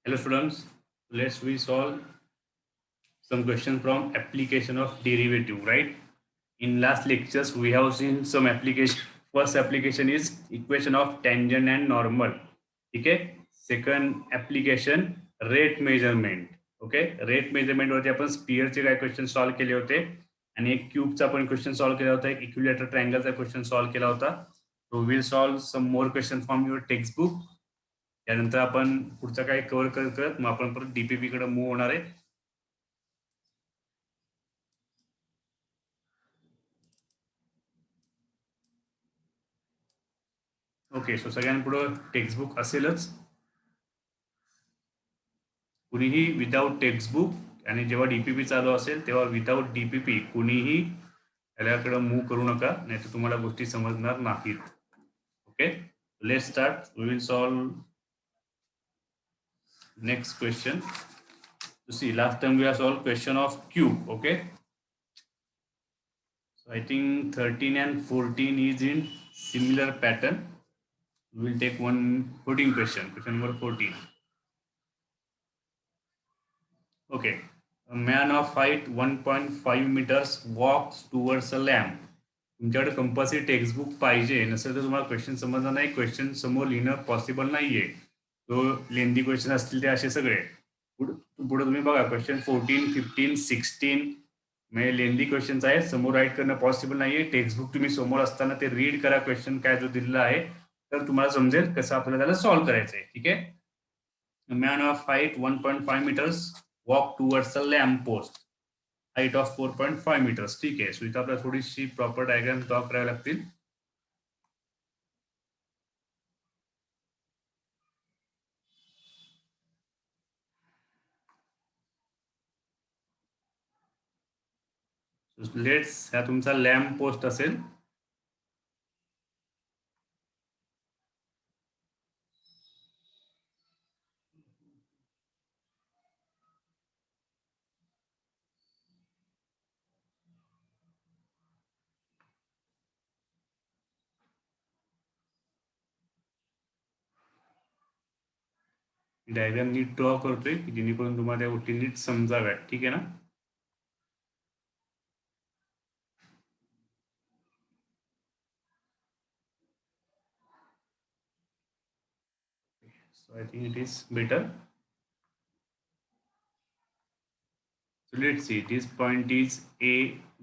Hello students, let's we solve some question from application of derivative, right? In last lectures we have seen some application. First application is equation of tangent and normal. Okay. Second application rate measurement. Okay rate measurement वरती आपण स्पियरचे काय question solve केले होते आणि एक क्यूबचा पण question solve केला होता, एक इक्विलॅटरल ट्रायंगलचा क्वेश्चन सॉल्व्ह केला होता. So will solve some more question from your textbook. त्यानंतर आपण पुढचा काय कव्हर करत करत मग आपण परत डीपीपी कडे मूव्ह होणार आहे. ओके. सो सगळ्यांपुढे टेक्स्ट बुक असेलच. कुणीही विदाउट टेक्स्ट बुक आणि जेव्हा डीपीपी चालू असेल तेव्हा विदाउट डीपीपी कुणीही याच्याकडे मूव्ह करू नका, नाही तर तुम्हाला गोष्टी समजणार नाहीत. Okay. Let's start. We will solve next question. You see, last time we have solved question of cube. Okay. So I think 13 and 14 is in similar pattern. We will take one 14 question. Question number 14. Okay. A man of height 1.5 meters walks towards a lamp. तुमच्याकडे compulsory text book पाहिजे, नसेल तर तुम्हाला question समजणार नाही, question समोर लिहिणं possible नाहीये. तो लेंदी क्वेश्चन असतील ते असे सगळे. पुढे तुम्ही बघा क्वेश्चन 14, 15, 16 म्हणजे लेंदी क्वेश्चन्स आहेत, समोर राईट करणं पॉसिबल नाहीये. टेक्स्ट बुक तुम्ही समोर असताना ते रीड करा, क्वेश्चन काय जो दिलेला आहे, तर तुम्हाला समजेल कसं आपल्याला त्याला सॉल्व्ह करायचंय. ठीक आहे. Man of height 1.5 meters walk towards a lamp post, height of 4.5 meters. ठीक आहे. सो इथं आपल्याला थोडीशी प्रॉपर डायग्राम ड्रॉ करावी लागतील. लेट्स हा तुमचा लॅम्प पोस्ट असेल. डायग्राम नीट ड्रॉ करतोय की जेणेकरून तुम्हाला त्या गोष्टी नीट समजाव्यात. ठीक आहे ना. So I think it is better. So let's see, this point is A,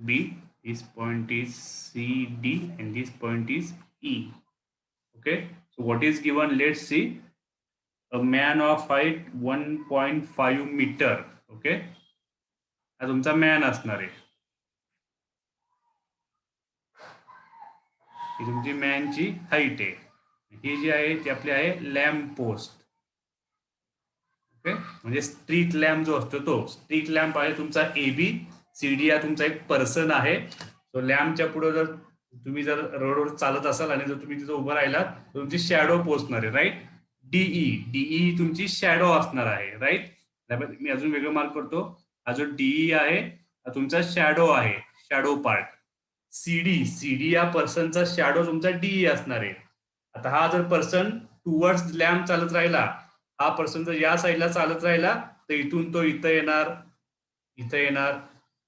B, this point is C, D, and this point is E. Okay. So what is given? Let's see. A man of height 1.5 meter. Okay. हा तुमचा man असणार आहे. ही तुमची मॅनची height आहे. ही जी आहे ती आपली आहे लॅम्प पोस्ट. ओके. म्हणजे स्ट्रीट लॅम्प जो असतो तो स्ट्रीट लॅम्प आहे तुमचा AB. CD हा तुमचा एक पर्सन आहे. सो लॅम्पच्या पुढे जर तुम्ही जर रोडवर चालत असाल आणि जर तुम्ही तिथं उभं राहिलात तर तुमची शॅडो पोचणार आहे. राईट. DE तुमची शॅडो असणार आहे. राईट. मी अजून वेगळं मार्क करतो. हा जो DE आहे हा तुमचा शॅडो आहे, शॅडो पार्ट. CD या पर्सनचा शॅडो तुमचा DE असणार आहे. आता हा जर पर्सन टुवर्ड्स लॅम्प चालत राहिला, हा पर्सन जर या साईडला चालत राहिला तर इथून तो इथं येणार, इथं येणार,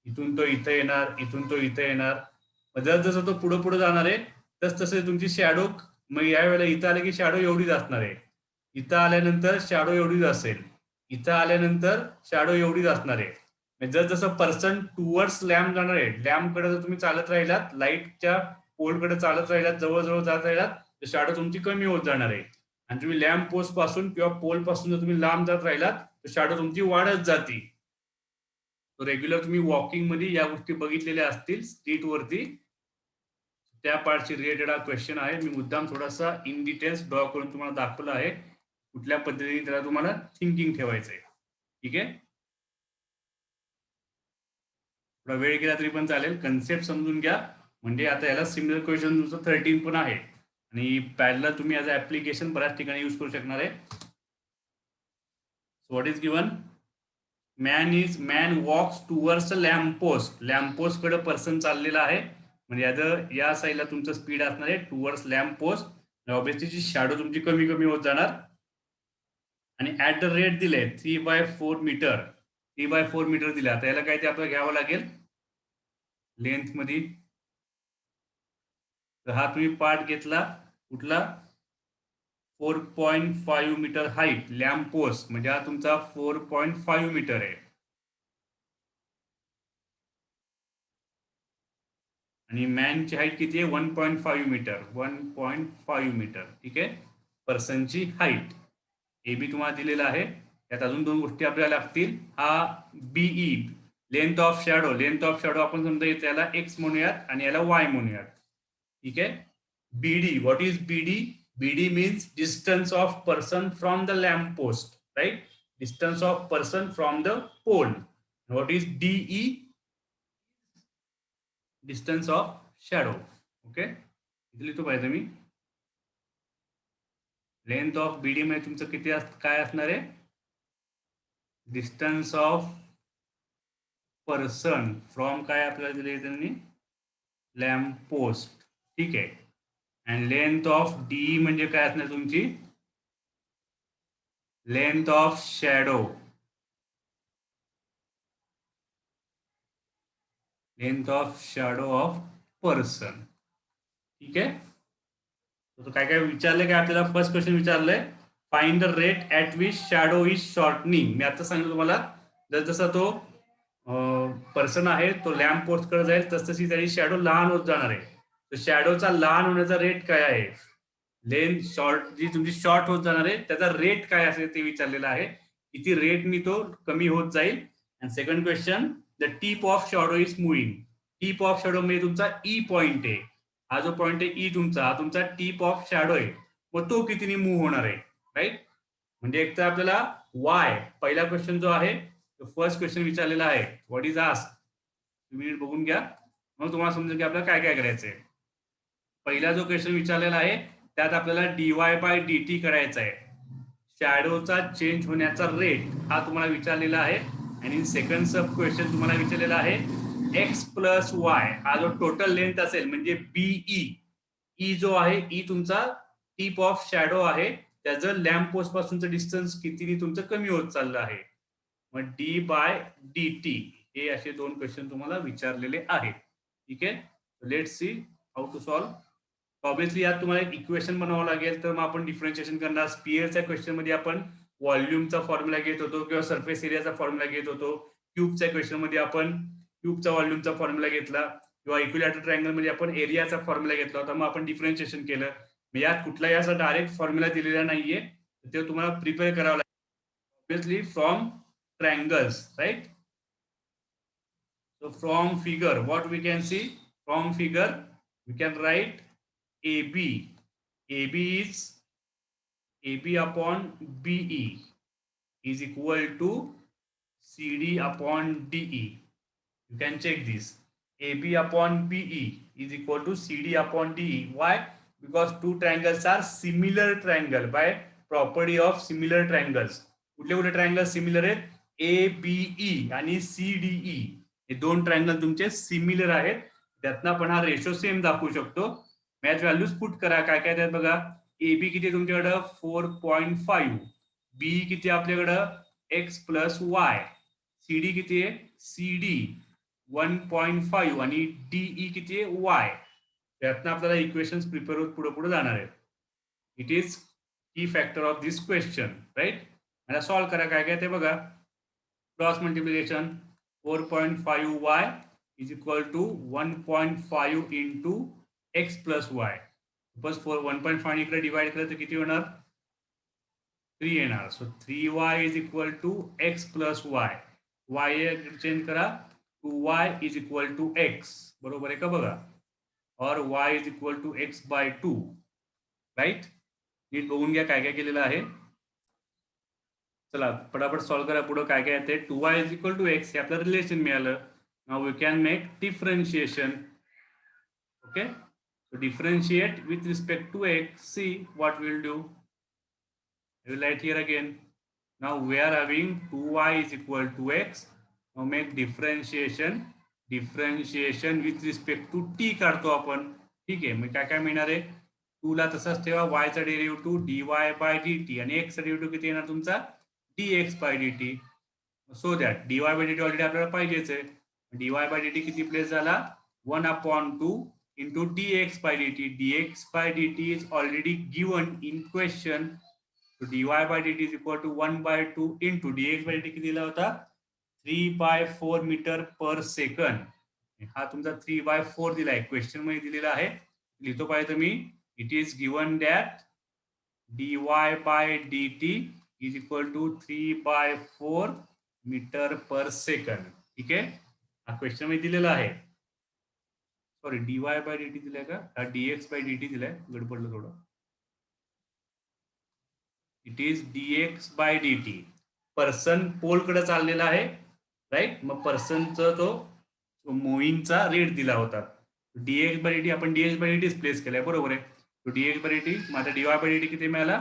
इथून तो इथं येणार, इथून तो इथं येणार. जस जसं तो पुढे पुढे जाणार आहे तस तसे तुमची शॅडो, मग या वेळेला इथं आले की शॅडो एवढीच असणार आहे, इथं आल्यानंतर शॅडो एवढीच असेल, इथं आल्यानंतर शॅडो एवढीच असणार आहे. जर जसं पर्सन टुवर्ड्स लॅम्प जाणार आहे, लॅम्प कडे जर तुम्ही चालत राहिलात, लाईटच्या पोलकडे चालत राहिलात, जवळजवळ जात राहिलात तर शॅडो तुमची कमी होत जाणार आहे. आणि तुम्ही लॅम्प पोस्ट पासून किंवा पोल पासून जर तुम्ही लांब जात राहिलात तर शॅडो तुमची वाढत जाते. रेग्युलर तुम्ही वॉकिंग मध्ये या गोष्टी बघितलेल्या असतील स्ट्रीट वरती. त्या पार्टची रिलेटेड हा क्वेश्चन आहे. मी मुद्दाम थोडासा इन डिटेल्स ड्रॉ करून तुम्हाला दाखवलं आहे कुठल्या पद्धतीने त्याला तुम्हाला थिंकिंग ठेवायचंय. ठीक आहे. थोडा वेळ गेला तरी पण चालेल, कन्सेप्ट समजून घ्या. म्हणजे आता याला सिमिलर क्वेश्चन 13 पण आहे आणि पॅरलल तुम्ही ऍज अ ऍप्लिकेशन बऱ्याच ठिकाणी यूज करू शकणार आहे. So what is given? Man walks towards a lamp post. Lamp post कडे पर्सन चाललेला आहे, म्हणजे या साईडला तुमचं स्पीड असणार आहे towards lamp post. Obviously shadow तुमची कमी कमी होत जाणार. आणि ऍट द रेट दिले 3/4 मीटर, 3/4 मीटर दिला, तर याला काय ते आपल्याला घ्यावं लागेल लेंथ मध्ये. तर हा तुम्ही पार्ट घेतला कुठला 4.5 मीटर हाईट लॅम्प पोस्ट, म्हणजे हा तुमचा 4.5 मीटर आहे. आणि मॅनची हाईट किती आहे 1.5 मीटर, 1.5 मीटर. ठीक आहे, पर्सनची हाईट. ए बी तुम्हाला दिलेला आहे. त्यात अजून दोन गोष्टी आपल्याला लागतील. हा BE length of shadow, length of shadow आपण समजा त्याला एक्स म्हणूयात आणि याला वाय म्हणूयात. ठीक आहे. BD, what is BD? BD means distance of person from the lamp post, right? Distance of person from the pole. What is DE? Distance of shadow. Okay, इथे लिहितो पाहिजे मी. लेंथ ऑफ बीडी मध्ये तुमचं किती काय असणार आहे? डिस्टन्स ऑफ पर्सन फ्रॉम काय आपल्याला दिले त्यांनी लॅम्प पोस्ट. ठीक आहे. अँड लेंथ ऑफ डी म्हणजे काय असणार तुमची length of shadow, length of shadow of person. ठीक आहे. तो काय काय विचारलंय काय आपल्याला? फर्स्ट क्वेश्चन विचारलंय find the rate at which shadow is shortening. मी आता सांगितलं तुम्हाला, जसा तो पर्सन आहे तो लॅम्प पोस्ट कडे जाईल तसतशी त्याची शॅडो लहान होत जाणार आहे. तर शॅडोचा लहान होण्याचा रेट काय आहे? लेंथ शॉर्ट जी तुमची शॉर्ट होत जाणार आहे त्याचा रेट काय असेल ते विचारलेलं आहे. किती रेटनी तो कमी होत जाईल. And second question the tip of shadow is moving. Tip of shadow म्हणजे तुमचा ई पॉइंट आहे. हा जो पॉइंट आहे ई तुमचा, हा तुमचा टीप ऑफ शॅडो आहे. मग तो कितीने मूव्ह होणार आहे, राईट? म्हणजे एक तर आपल्याला वाय, पहिला क्वेश्चन जो आहे फर्स्ट क्वेश्चन विचारलेला आहे व्हॉट इज आस्क. तुम्ही बघून घ्या मग तुम्हाला समजेल की आपल्याला काय काय करायचंय. पहिला जो क्वेश्चन विचारलेला आहे त्यात आपल्याला डीवाय बाय डी टी करायचा आहे. शॅडोचा चेंज होण्याचा रेट हा तुम्हाला विचारलेला आहे. आणि सेकंड सब क्वेश्चन तुम्हाला विचारलेला आहे एक्स प्लस वाय, हा जो टोटल लेंथ असेल म्हणजे बीई, ई जो आहे ई तुमचा टीप ऑफ शॅडो आहे, त्याचं लॅम्प पोस्ट पासूनचं डिस्टन्स कितीने तुमचं कमी होत चाललं आहे. मग डी बाय डी टी हे असे दोन क्वेश्चन तुम्हाला विचारलेले आहेत. ठीक आहे. Let's see how to solve. Obviously यात तुम्हाला एक इक्वेशन बनवावं लागेल, तर मग आपण डिफरन्शिएशन करणार. स्पिअरच्या क्वेश्चन मध्ये आपण व्हॉल्यूमचा फॉर्म्युला घेत होतो किंवा सरफेस एरियाचा फॉर्म्युला घेत होतो. क्यूबच्या क्वेश्चन मध्ये आपण क्यूबचा व्हॉल्यूमचा फॉर्म्युला घेतला किंवा इक्विलॅटरल ट्रायंगल मध्ये आपण एरियाचा फॉर्म्युला घेतला होता. मग आपण डिफरन्शिएशन केलं. यात कुठलाही असा डायरेक्ट फॉर्म्युला दिलेला नाहीये, ते तुम्हाला प्रिपेअर करावं लागेल obviously from triangles, right? So from figure what we can see? From figure we can write AB. AB is AB upon BE is equal to CD upon DE. You can check this. AB upon BE is equal to CD upon DE. Why? Because two triangles are similar triangle by property of similar triangles. कुठले कुठले triangle similar आहेत? ए be आणि C DE हे दोन triangle तुमचे similar आहेत. त्यातनं आपण हा रेशो सेम दाखवू शकतो. मॅच व्हॅल्यूज पुट करा. काय काय त्यात बघा. ए बी किती तुमच्याकडं 4.5, बी किती आपल्याकडं x plus y, C D किती आहे सी डी 1.5 आणि डीई किती आहे वाय. त्यातनं आपल्याला इक्वेशन्स प्रिपेअर होत पुढे पुढे जाणार आहेत. It is key factor of this question, right? मला सॉल्व करा. काय काय ते बघा. Cross multiplication 4.5 y is equal to 1.5 into x plus y. Suppose 1.5 इकडे डिवाइड केलं तर किती होणार 3 येणार. So 3y is equal to x plus y. Y change करा 2y is equal to x. बरोबर आहे का बघा. और y is equal to X by 2, right? नीट बघून घ्या काय काय केलेलं आहे. चला पटापट सॉल्व करा. पुढे काय काय येते. 2y is equal to x हे आपल्याला रिलेशन मिळालं. Now we can make differentiation. Okay, so differentiate with respect to x. See what we'll do. I will write here again. Now we are having 2y is equal to x. Now make differentiation. Differentiation with respect to t काढतो आपण. ठीक आहे. मग काय काय मिळणार आहे 2 ला तसाच ठेवा, वायचा डेरिव्हेटिव्ह dy/dt आणि x चा डेरिव्हेटिव्ह किती येणार तुमचा dx/dt. So that dy/dt already आपल्याला पाहिजेच आहे. dy/dt किती प्लेस झाला 1/2 into dx/dt. dx/dt is already given in question. So dy/dt is equal to 1/2 into dx/dt किती दिला होता 3/4 मीटर पर सेकंड. हा तुमचा 3/4 दिलाय, क्वेश्चन मध्ये दिलेला आहे, लिहितो पाहिजे मी. It is given that dy/dt is equal to 3/4 metre per second. ठीक आहे, हा क्वेश्चन मध्ये दिलेला आहे. सॉरी, dy/dt दिलाय का, हा dx/dt दिलाय, गडबडलं थोडं. It is dx/dt. पर्सन पोलकडे चाललेला आहे, राईट. मग पर्सनचा तो मुव्हिंगचा रेट दिला होता. dx/dt आपण dx/dt प्लेस केलाय, बरोबर आहे. तो dx/dt माझा dy/dt किती मिळाला,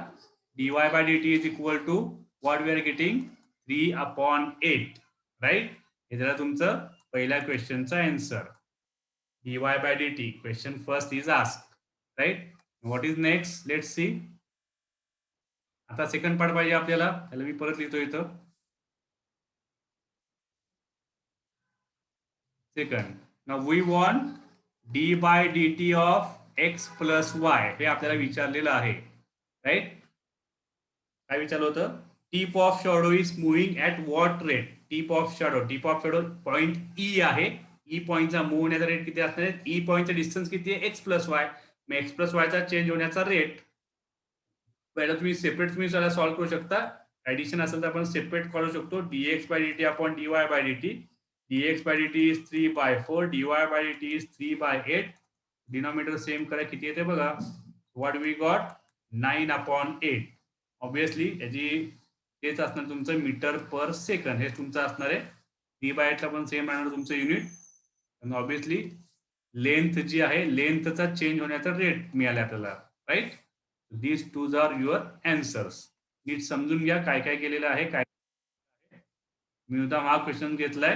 dy/dt is equal to what we are getting 3/8, right. हे झालं तुमचं पहिल्या क्वेश्चनचा answer. dy/dt question first is asked, right. What is next, let's see. आता सेकंड पार्ट पाहिजे आपल्याला, त्याला मी परत लिहितो इथं. Second, now we want d/dt of x plus y. हे आपल्याला विचारलेलं आहे, राईट. काय विचारलं होतं, tip of shadow is moving at what rate. Tip of shadow point E आहे. ई पॉइंटचा मूव्ह होण्याचा रेट किती असणार आहे, ई पॉइंटचा डिस्टन्स किती आहे x प्लस वाय. मग x प्लस वायचा चेंज होण्याचा रेट पहिला तुम्ही सेपरेट तुम्ही त्याला सॉल्व्ह करू शकता. ऍडिशन असेल तर आपण सेपरेट करू शकतो. dx/dt upon dy/dt. dx/dt is 3/4, dy/dt is 3/8. Denominator same करा, किती येते बघा. What we got 9/8. ऑब्विसली याची तेच असणार तुमचं मीटर पर सेकंड, हे तुमचं असणार आहे. 3/8 ला पण सेम राहणार तुमचं युनिट. आणि ऑब्विसली लेंथ जी आहे, लेंथचा चेंज होण्याचा रेट मिळाला आपल्याला, right. These two are your answers. नीट समजून घ्या काय काय केलेलं आहे. काय मी उद्या हा क्वेश्चन घेतलाय,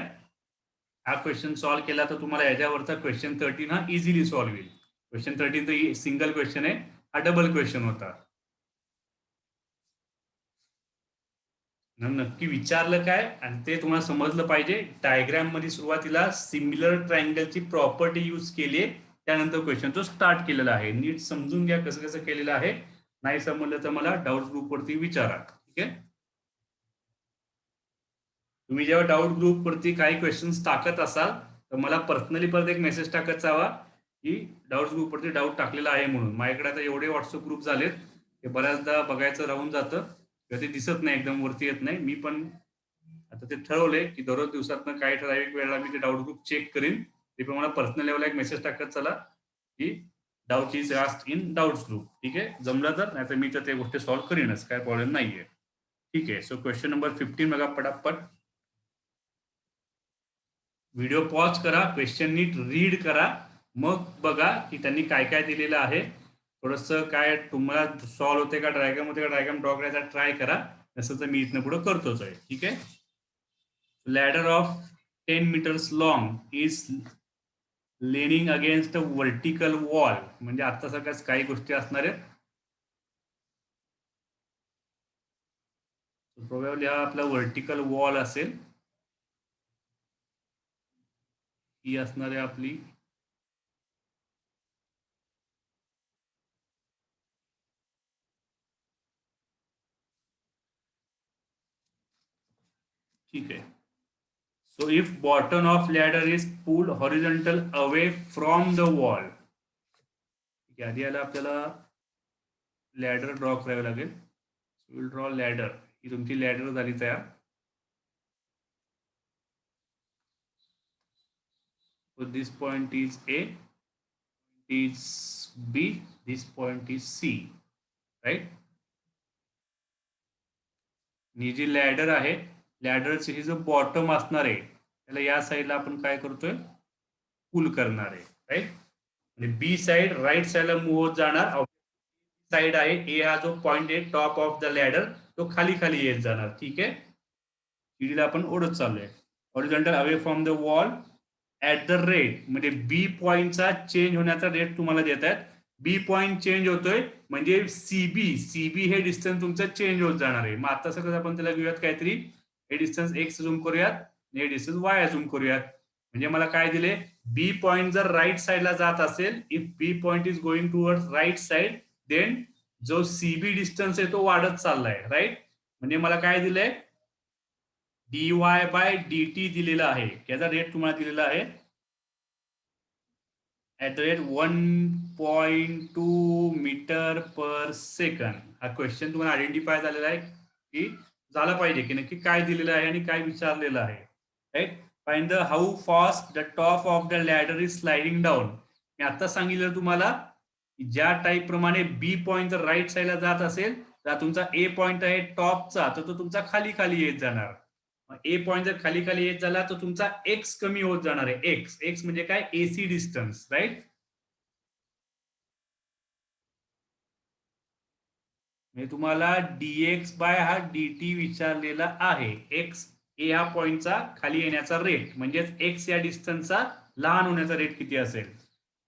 हा क्वेश्चन सॉल्व्ह केला तर तुम्हाला याच्यावरचा क्वेश्चन 13 हा इझिली सॉल्व्ह होईल. क्वेश्चन 13 तर सिंगल क्वेश्चन आहे, हा डबल क्वेश्चन होता. नक्की विचारलं काय आणि ते तुम्हाला समजलं पाहिजे. डायग्राम मध्ये सुरुवातीला सिमिलर ट्रायंगलची प्रॉपर्टी यूज केली, त्यानंतर क्वेश्चन तो स्टार्ट केलेला आहे. नीट समजून घ्या कसं कसं केलेलं आहे. नाही समजलं तर मला डाऊट ग्रुप वरती विचारा, ठीक आहे. तुम्ही जेव्हा डाऊट ग्रुप वरती काही क्वेश्चन्स टाकत असाल तर मला पर्सनली परत एक मेसेज टाकत जावा की डाऊट ग्रुप वरती डाऊट टाकलेला आहे म्हणून. माझ्याकडे आता एवढे व्हॉट्सअप ग्रुप झालेत ते बऱ्याचदा बघायचं राहून जातं, ते दिसत नाही, एकदम वरती येत नाही. मी पण आता ते ठरवलंय की दररोज दिवसातनं काही ठराविक वेळेला मी ते डाऊट ग्रुप चेक करीन. ते पण मला पर्सनल लेवलला एक मेसेज टाकत चला की doubt is asked in doubt group, ठीक आहे. जमलं तर, नाही तर मी तर ते गोष्टी सॉल्व्ह करीनच, काय प्रॉब्लेम नाहीये, ठीक आहे. सो क्वेश्चन नंबर 15 बघा पटापट. व्हिडिओ पॉज करा, क्वेश्चन नीट रीड करा, मग बघा की त्यांनी काय काय दिलेलं आहे. थोडस काय तुम्हाला सॉल्व्ह होते का, डायग्राम होते का, डायग्राम ड्रॉ करायचा ट्राय करा. तसं तर मी इथनं पुढे करतोच आहे, ठीक आहे. Ladder of 10 meters long is leaning against a vertical wall. म्हणजे आता सगळ्याच काही गोष्टी असणार आहेत. प्रोबॅबली हा आपला वर्टिकल वॉल असेल, ही असणार आहे आपली ठीक आहे. So if bottom of ladder is pulled horizontal away from the wall, आधी याला आपल्याला लॅडर ड्रॉ करावे लागेल. Will draw ladder. ही तुमची लॅडर झाली तयार. So this point is A, is B, this point is C, right. ही जी लॅडर आहे, लॅडरची ही जो बॉटम असणार आहे त्याला या साईडला आपण काय करतोय, पुल करणार आहे, राईट. आणि बी साइड राईट साइडला मूव्ह होत जाणार. साइड आहे ए, हा जो पॉइंट आहे टॉप ऑफ द लॅडर तो खाली खाली येत जाणार, ठीक आहे. सीडीला आपण ओढत चाललोय. Horizontal away from the wall at the rate, म्हणजे बी पॉइंटचा चेंज होण्याचा रेट तुम्हाला देत आहेत बी पॉइंट चेंज होतोय म्हणजे सीबी हे डिस्टन्स तुमचं चेंज होत जाणार आहे. मग आता सगळं आपण त्याला घेऊयात काहीतरी, हे डिस्टन्स एक्स झूम करूयात, हे डिस्टन्स वाय झूम करूयात. म्हणजे मला काय दिले, बी पॉइंट जर राईट साइडला जात असेल, if B point is going towards right side, then जो सीबी डिस्टन्स आहे तो वाढत चाललाय, राईट. म्हणजे मला काय दिलंय, dy बाय dt दिलेला आहे, याचा रेट तुम्हाला दिलेला आहे @1.2 मीटर पर सेकंड. हा क्वेश्चन तुम्हाला आयडेंटिफाय झालेला आहे की झाला पाहिजे की नक्की काय दिलेलं आहे आणि काय विचारलेलं आहे, right. Find the how fast the top of the ladder is sliding down. मी आता सांगितलं तुम्हाला, ज्या टाईप प्रमाणे बी पॉइंट जर राईट साईडला जात असेल, तर तुमचा ए पॉइंट आहे टॉपचा, तर तो तुमचा खाली खाली येत जाणार. ए पॉइंट जर खाली खाली येत झाला तर तुमचा एक्स कमी होत जाणार आहे. एक्स एक्स म्हणजे काय, एसी डिस्टन्स, राईट. म्हणजे तुम्हाला dx बाय हा dt विचारलेला आहे. एक्स ए ह्या पॉइंटचा खाली येण्याचा रेट, म्हणजेच एक्स या डिस्टन्सचा लहान होण्याचा रेट किती असेल.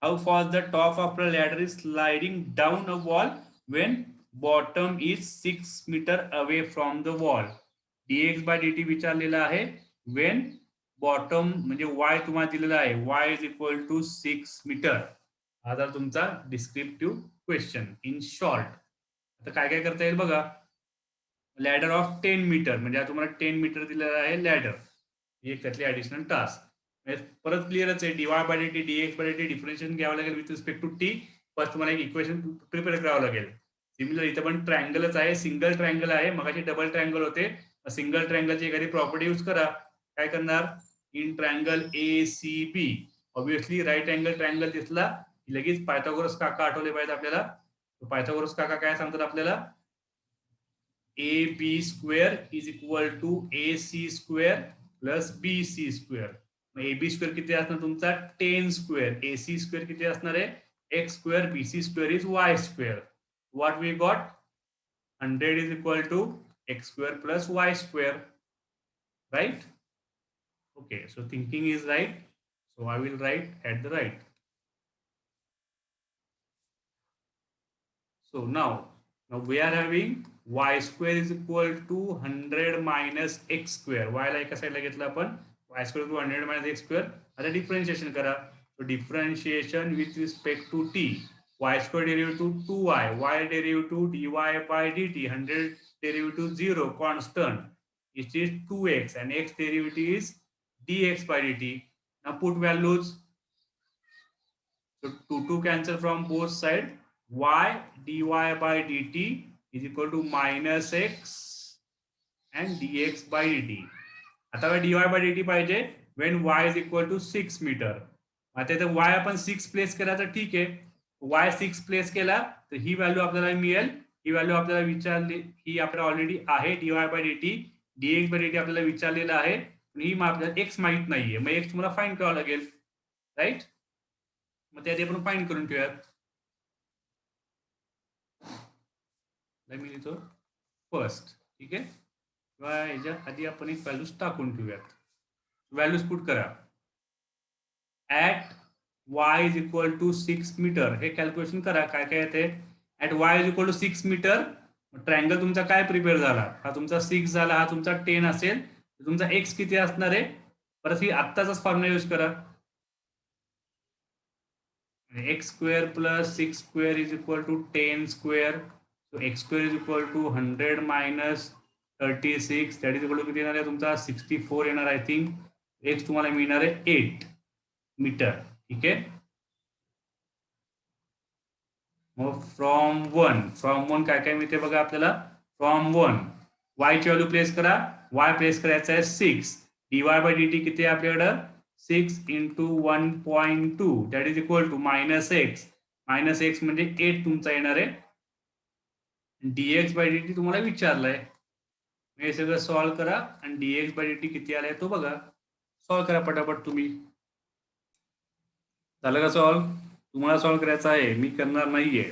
How fast the top of the ladder is sliding down a wall when bottom is 6 meter away from the wall. dx by dt विचारलेला आहे वेन बॉटम, म्हणजे y तुम्हाला दिलेला आहे, y is equal to 6 meter. हा तर तुमचा descriptive question in short. आता काय काय करता येईल बघा. लॅडर ऑफ 10 मीटर, म्हणजे तुम्हाला 10 मीटर दिलेला आहे लॅडर, ही एक त्यातली ऍडिशनल टास्क. परत क्लिअरच आहे, dy by d t dx by d differentiation घ्यावं लागेल with respect to t. First तुम्हाला एक इक्वेशन प्रिपेअर करावं लागेल. सिमिलर इथं पण ट्रायंगलच आहे, सिंगल ट्रायंगल आहे, मगाशी डबल ट्रायंगल होते. सिंगल ट्रायंगलची एखादी प्रॉपर्टी यूज करा. काय करणार, in triangle A C B, obviously right angle triangle दिसला लगेच पायथागोरस काका आठवले पाहिजे आपल्याला. पायथागोरस काका काय सांगतात आपल्याला, A B square is equal to A C square plus B C square. A B square किती असणार तुमचा 10 स्क्वेअर, ए सी स्क्वेअर किती असणार आहे x square, B C square is y square. What we got, 100 is equal to x square plus y square, right. okay, so thinking is right, so I will write at the right. So now we are having y square is equal to 100 minus x square. y ला एका साईडला घेतला आपण, y square to 100 minus x square. आता differentiation करा. so differentiation with respect to t, y square derivative 2y, y derivative dy by dt, 100 derivative 0 constant, it is 2x, and x derivative is dx by dt. Now put values. So 2 cancel from both sides. Y dy by dt is equal to minus x and dx by dt. आता dy by dt पाहिजे when y is equal to 6 meter. आता इथे y आपण 6 place केला तर ठीक आहे, y 6 place केला तर ही व्हॅल्यू आपल्याला मिळेल. ही व्हॅल्यू आपल्याला विचारली, ही आपल्याला ऑलरेडी आहे dy by dt, dx by dt आपल्याला विचारलेलं आहे, ही आपल्याला x माहित नाहीये, मग x तुम्हाला फाइंड करावं लागेल, राईट. मग ते आधी आपण फाइंड करून ठेवूयात. मी लिहितो फर्स्ट, ठीक आहे, किंवा ह्याच्या आधी आपण एक व्हॅल्यूज टाकून ठेवूयात. व्हॅल्यूज पुट करा. At y is equal to 6 meter, हे कॅल्क्युलेशन करा काय काय येते. At y is equal to 6 meter, triangle तुमचा काय प्रिपेअर झाला, हा तुमचा 6 झाला, हा तुमचा 10 असेल, तुमचा x किती असणार आहे. परत ही आत्ताचाच फॉर्म्युला यूज करा. x square plus 6 square is equal to 10 square. So x square is equal to 100 minus 36, that is equal to किती येणार आहे तुमचा 64 येणार. आय थिंक x तुम्हाला मिळणार आहे 8 मीटर, ठीक आहे. मग फ्रॉम वन काय काय मिळते बघा आपल्याला. फ्रॉम 1 y ची व्हॅल्यू प्लेस करा, y प्लेस करायचा आहे 6, dy बाय dt किती आहे आपल्याकडं 6 into 1.2, that is equal to minus x म्हणजे 8 तुमचा येणार आहे. dx बाय dt तुम्हाला विचारलाय, हे सगळं सॉल्व्ह करा आणि dx बाय dt किती आलाय तो बघा. सॉल्व्ह करा पटापट तुम्ही. झालं का सॉल्व्ह, तुम्हाला सॉल्व्ह करायचं आहे, मी करणार नाहीये.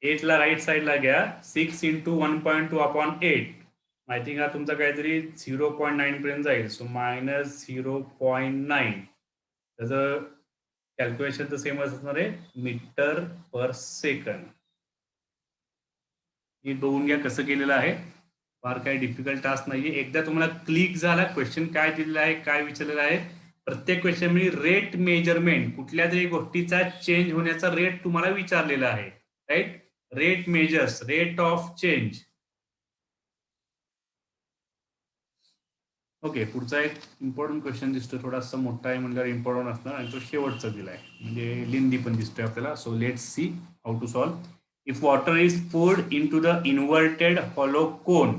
8 ला राईट साईडला घ्या, 6 into 1.2 अपॉन 8, आय थिंक हा तुमचा काहीतरी 0.9 पर्यंत जाईल. सो मायनस 0.9, त्याचं कॅल्क्युलेशन तर सेमच असणार आहे, मीटर पर सेकंड. हे बघून घ्या कसं केलेलं आहे, फार काही डिफिकल्ट टास्क नाहीये. एकदा तुम्हाला क्लिक झाला क्वेश्चन काय दिलेला आहे, काय विचारलेलं आहे, प्रत्येक क्वेश्चन मध्ये रेट मेजरमेंट, कुठल्या तरी गोष्टीचा चेंज होण्याचा रेट तुम्हाला विचारलेला आहे, right. Rate measures, rate of change. Okay, पुढचा एक इम्पॉर्टंट क्वेश्चन दिसतोय, थोडासा मोठा आहे म्हणजे इम्पॉर्टंट असणार, आणि तो शेवटचा दिलाय म्हणजे लिंदी पण दिसतोय आपल्याला. So let's see how to solve. If water is poured into the inverted hollow cone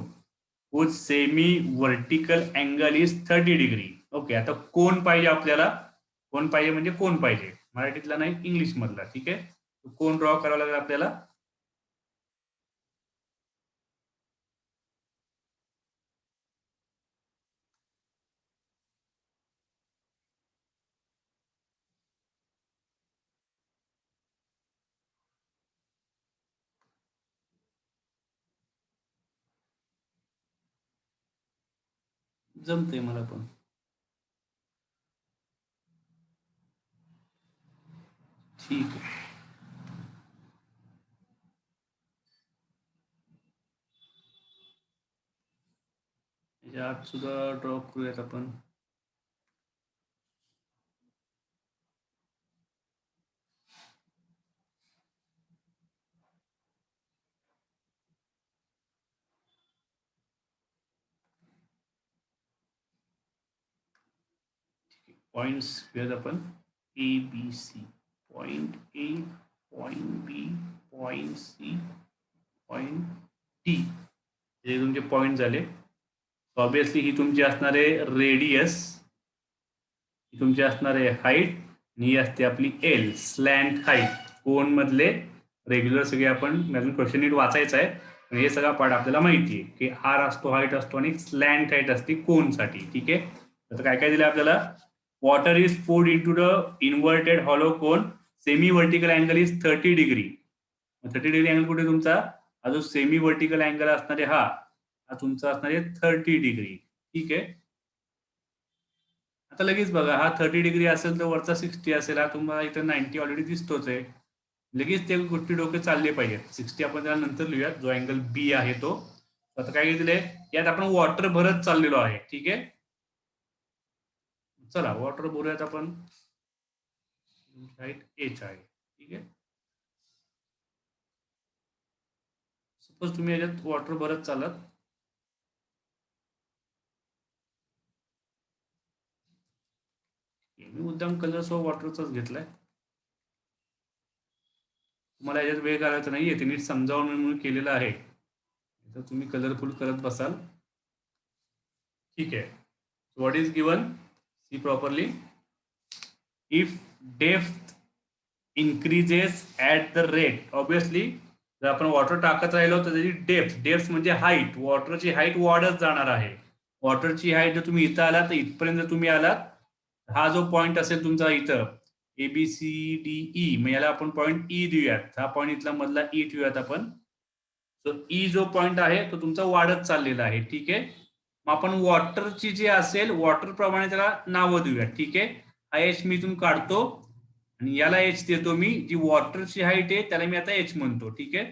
whose semi vertical angle is 30 degree. Okay, आता कोण पाहिजे आपल्याला, कोण पाहिजे म्हणजे कोण पाहिजे, मराठीतला नाही इंग्लिश मधला, ठीक आहे. कोण ड्रॉ करावा लागेल आपल्याला. जमतंय मला पण. ठीक आहे, याच्या आत सुद्धा ड्रॉ करूयात आपण. पॉइंट्स घेऊयात आपण, A B C. Point A, point B, point C, point D, हे तुमचे पॉइंट झाले. ऑब्विसली ही तुमची असणार आहे रेडियस, ही तुमची असणार आहे हाईट, आणि ही असते आपली एल, स्लॅन्ट हाईट. कोन मधले रेग्युलर सगळे आपण, अजून क्वेश्चन नीट वाचायचा आहे, पण हे सगळा पार्ट आपल्याला माहिती आहे की आर असतो, हाईट असतो, आणि स्लॅन्ट हाईट असते कोनसाठी, ठीक आहे. आता काय काय दिलं आपल्याला. Water is poured into the inverted hollow cone, semi vertical angle is 30 degree. 30 degree angle कुठे तुमचा, हा जो सेमी वर्टिकल अँगल असणार आहे, हा तुमचा असणार आहे 30 डिग्री, ठीक आहे. आता लगेच बघा, हा 30 डिग्री असेल तर वरचा 60 असेल, हा तुम्हाला इथं 90 ऑलरेडी दिसतोच आहे. लगेच ते गोष्टी डोके चालले पाहिजेत. 60 आपण त्याला नंतर लिहूयात, जो अँगल बी आहे तो. आता काय दिलंय, यात आपण वॉटर भरत चाललेलो आहे, ठीक आहे. चला वॉटर भरूयात आपण. हाईट एच आहे, ठीक आहे. सपोज तुम्ही याच्यात वॉटर भरत चालत, मी मुद्दाम कलर सो वॉटरचाच घेतलाय, तुम्हाला याच्यात वेळ घालायचा नाहीये, ते नीट समजावून म्हणून केलेलं आहे, तर तुम्ही कलरफुल करत बसाल, ठीक आहे. What is given, see properly. If depth increases at the rate, obviously जर आपण वॉटर टाकत राहिलो तर त्याची डेप्थ, डेप्थ म्हणजे हाईट, वॉटरची हाईट वाढत जाणार आहे. वॉटरची हाईट जर तुम्ही इथं आलात तर इथपर्यंत जर तुम्ही आलात, हा जो पॉइंट असेल तुमचा इथं A B C D E, मग याला आपण पॉइंट ई देऊयात, हा पॉइंट इथला मधला ई ठेवूयात आपण. सो ई जो पॉइंट आहे तो तुमचा वाढत चाललेला आहे, ठीक आहे. मग आपण वॉटरची जी असेल, वॉटर प्रमाणे त्याला नावं देऊयात, ठीक आहे. हा एच मी इथून काढतो आणि याला एच देतो मी, जी वॉटरची हाईट आहे त्याला मी आता एच म्हणतो, ठीक आहे.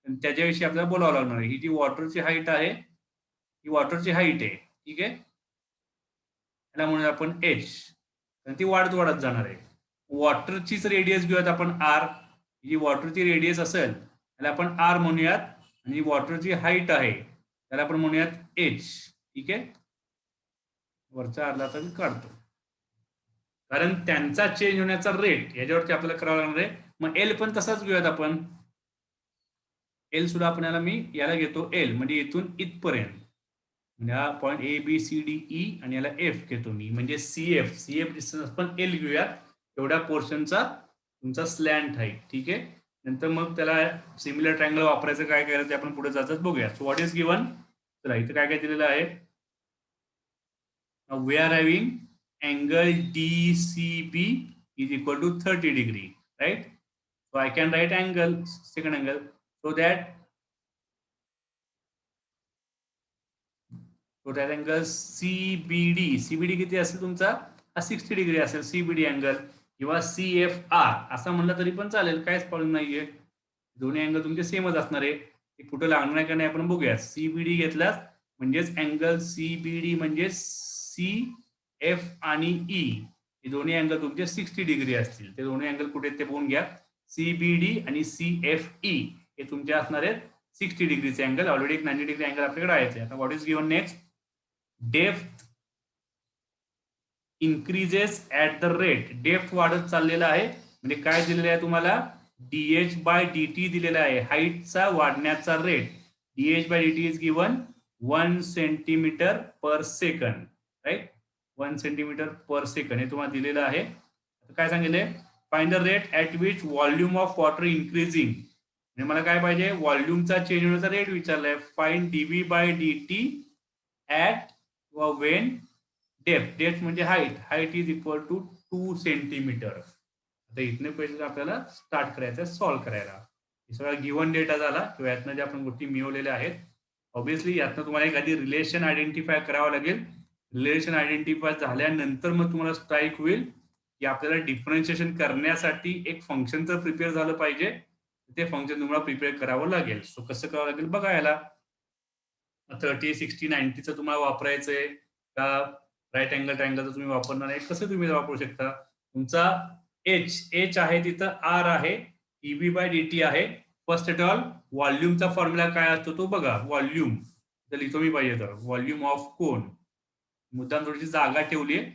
त्याच्याविषयी आपल्याला बोलावं लागणार आहे. ही जी वॉटरची हाईट आहे, ही वॉटरची हाईट आहे, ठीक आहे. त्याला म्हणून आपण एच, ती वाढत वाढत जाणार आहे. वॉटरचीच रेडियस घेऊयात आपण आर, जी वॉटरची रेडियस असेल त्याला आपण आर म्हणूयात, आणि वॉटरची हाईट आहे त्याला आपण म्हणूयात एच, ठीक आहे. वरच्या आरला आता मी काढतो, कारण त्यांचा चेंज होण्याचा रेट याच्यावरती आपल्याला करावं लागणार आहे. मग एल पण तसाच घेऊयात आपण, एल सुद्धा आपण याला मी याला घेतो एल, म्हणजे इथून इथपर्यंत, म्हणजे हा point A B C D E, आणि याला एफ घेतो मी, म्हणजे C F, C F distance पण एल घेऊयात, एवढ्या पोर्शनचा तुमचा स्लॅन्ट आहे, ठीक आहे. नंतर मग त्याला सिमिलर ट्रायंगल वापरायचं काय करायचं आपण पुढे जातात बघूया. सो व्हॉट इज गिवन, चला इथं काय काय दिलेलं आहे. We are having angle D C B is equal to 30 degree, right. So I can write angle, second angle, so that angle CBD, CBD किती असेल तुमचा, हा 60 डिग्री असेल सीबीडी अँगल. किंवा CFR असं म्हणलं तरी पण चालेल, काहीच प्रॉब्लेम नाहीये. दोन्ही अँगल तुमचे सेमच असणार आहे. ते कुठं लागणार आहे का नाही आपण बघूया. CBD घेतलास म्हणजेच अँगल CBD म्हणजे CF आणि E हे दोन्ही अँगल तुमचे 60 डिग्री असतील. ते दोन्ही अँगल कुठे ते बघून घ्या. CBD आणि CFE हे तुमचे असणार आहेत 60 डिग्रीचे अँगल. ऑलरेडी एक 90 डिग्री अँगल आपल्याकडे आहे. आता what is given next? Depth increases at the rate. Depth वाढत चाललेला आहे. म्हणजे काय दिलेलं आहे तुम्हाला? dh/dt दिलेला आहे. हाईटचा वाढण्याचा rate. dh/dt is given 1 centimetre per second. Right, 1 centimetre per second हे तुम्हाला दिलेलं आहे. काय सांगितलंय? Find the rate at which volume of water increasing. म्हणजे मला काय पाहिजे? व्हॉल्यूमचा चेंज होण्याचा रेट विचारलाय. फाइंड dv/dt ऍट व वेन डेप्थ म्हणजे height is equal to 2 centimetre. आता इथनं क्वेश्चन आपल्याला स्टार्ट करायचं, सॉल्व्ह करायला. हे सगळा गिव्हन डेटा झाला किंवा यातनं ज्या आपण गोष्टी मिळवलेल्या आहेत. ऑब्व्हियसली यातनं तुम्हाला एखादी रिलेशन आयडेंटिफाय करावं लागेल. रिलेशन आयडेंटिफाय झाल्यानंतर मग तुम्हाला स्ट्राईक होईल की आपल्याला डिफरन्शिएशन करण्यासाठी एक फंक्शनचं प्रिपेअर झालं पाहिजे. ते फंक्शन तुम्हाला प्रिपेअर करावं लागेल. सो कसं करावं लागेल बघायला. 30, 60, 90चं तुम्हाला वापरायचंय का राईट अँगल ट्रायंगलचं तुम्ही वापरणार आहे? कसं तुम्ही वापरू शकता? तुमचा एच आहे, तिथं आर आहे, dv/dt आहे. फर्स्ट ऑफ ऑल व्हॉल्यूमचा फॉर्म्युला काय असतो तो बघा. व्हॉल्यूम तर लिहितो मी पाहिजे तर व्हॉल्यूम ऑफ कोन. मुद्दाम थोडीशी जागा ठेवली आहे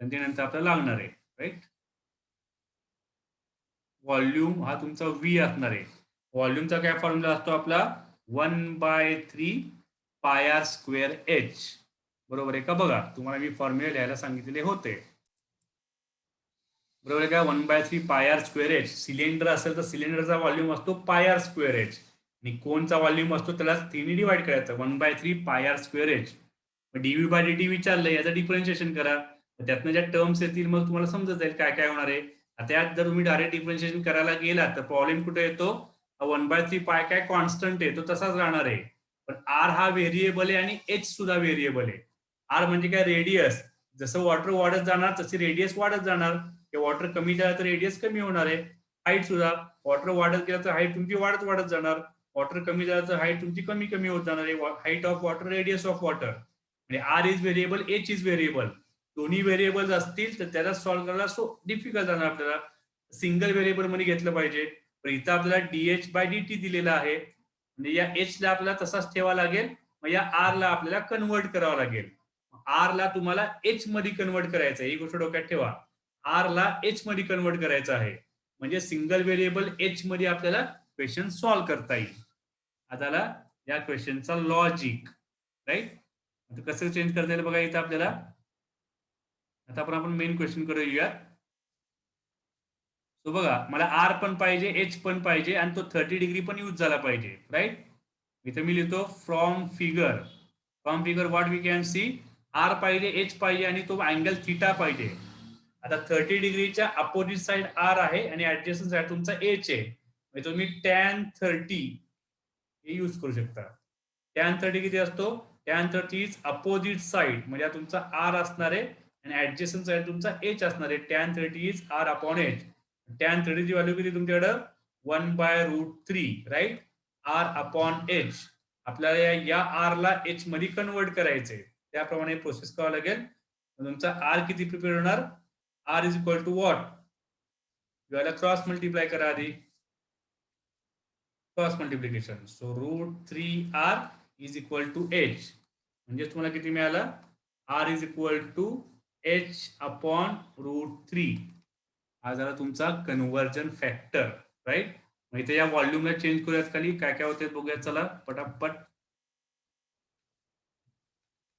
आणि ते नंतर आपल्याला लागणार आहे. राईट, व्हॉल्यूम हा तुमचा व्ही असणार आहे. व्हॉल्यूमचा काय फॉर्म्युला असतो आपला? 1/3 πr² h. बरोबर आहे का? बघा तुम्हाला मी फॉर्म्युला लिहायला सांगितलेले होते. बरोबर आहे का? 1/3 πr² h. सिलेंडर असेल तर सिलेंडरचा व्हॉल्यूम असतो πr² h आणि कोनचा व्हॉल्यूम असतो त्याला 3 डिवाइड करायचं 1/3 πr² h. dv/dt विचारलं, याचं डिफरन्शिएशन करा. त्यातनं ज्या टर्म्स येतील मग तुम्हाला समजत जाईल काय काय होणार आहे. त्यात जर तुम्ही डायरेक्ट डिफरन्शिएशन करायला गेला तर प्रॉब्लेम कुठे येतो? 1/3 पाय काय कॉन्स्टंट आहे, तो तसाच राहणार आहे. पण आर हा व्हेरिएबल आहे आणि एच सुद्धा व्हेरिएबल आहे. आर म्हणजे काय? रेडियस. जसं वॉटर वाढत जाणार तशी रेडियस वाढत जाणार. वॉटर कमी झालं तर रेडियस कमी होणार आहे. हाईट सुद्धा वॉटर वाढत गेलं तर हाईट तुमची वाढत वाढत जाणार. वॉटर कमी झालं तर हाईट तुमची कमी कमी होत जाणार आहे. Height of water, radius of water. म्हणजे R is variable, H is variable. दोन्ही व्हेरिएबल असतील तर त्याला सॉल्व्ह करायला सो डिफिकल्ट जाणार आपल्याला. सिंगल व्हेरिएबल मध्ये घेतलं पाहिजे. पण इथं आपल्याला dh/dt दिलेला आहे. म्हणजे या एच ला आपल्याला तसाच ठेवा लागेल. मग या आर ला आपल्याला कन्वर्ट करावं लागेल. आर ला तुम्हाला एच मध्ये कन्वर्ट करायचं आहे, ही गोष्ट डोक्यात ठेवा. आर ला एच मध्ये कन्वर्ट करायचं आहे. म्हणजे सिंगल व्हेरिएबल एच मध्ये आपल्याला क्वेश्चन सॉल्व्ह करता येईल. आता या क्वेश्चनचा लॉजिक. राईट, आता कसं चेंज करता येईल बघा इथं आपल्याला. आता आपण मेन क्वेश्चन कडे येऊया. तो बघा, मला आर पण पाहिजे, एच पण पाहिजे आणि तो 30 डिग्री पण यूज झाला पाहिजे. राईट, इथं मी लिहितो from figure what we can see. R पाहिजे, एच पाहिजे आणि तो अँगल थिटा पाहिजे. आता 30 डिग्रीच्या अपोजिट साइड आर आहे आणि ऍडजस्टंट साइड तुमचा एच आहे. म्हणजे तुम्ही tan 30 हे यूज करू शकता. tan 30 किती असतो? tan 30 इज अपोजिट साइड, म्हणजे तुमचा आर असणार आहे आणि ऍडजस्टंट साइड तुमचा एच असणार आहे. tan 30 is R upon H. tan 30 ची व्हॅल्यू किती तुमच्याकडं? 1/√3. Right, R upon H. आपल्याला या आर ला एच मध्ये कन्वर्ट करायचंय. त्याप्रमाणे प्रोसेस करावं लागेल. तुमचा आर किती प्रिपेअर होणार? R is equal to what? याला क्रॉस मल्टिप्लाय करा आधी. Cross multiplication. So √3r is equal to H. म्हणजे तुम्हाला किती मिळालं? R is equal to H upon √3. हा झाला तुमचा कन्व्हर्जन फॅक्टर. राईट, मग इथे या व्हॉल्यूमला चेंज करूयात खाली. काय काय होते बघूयात चला पटापट.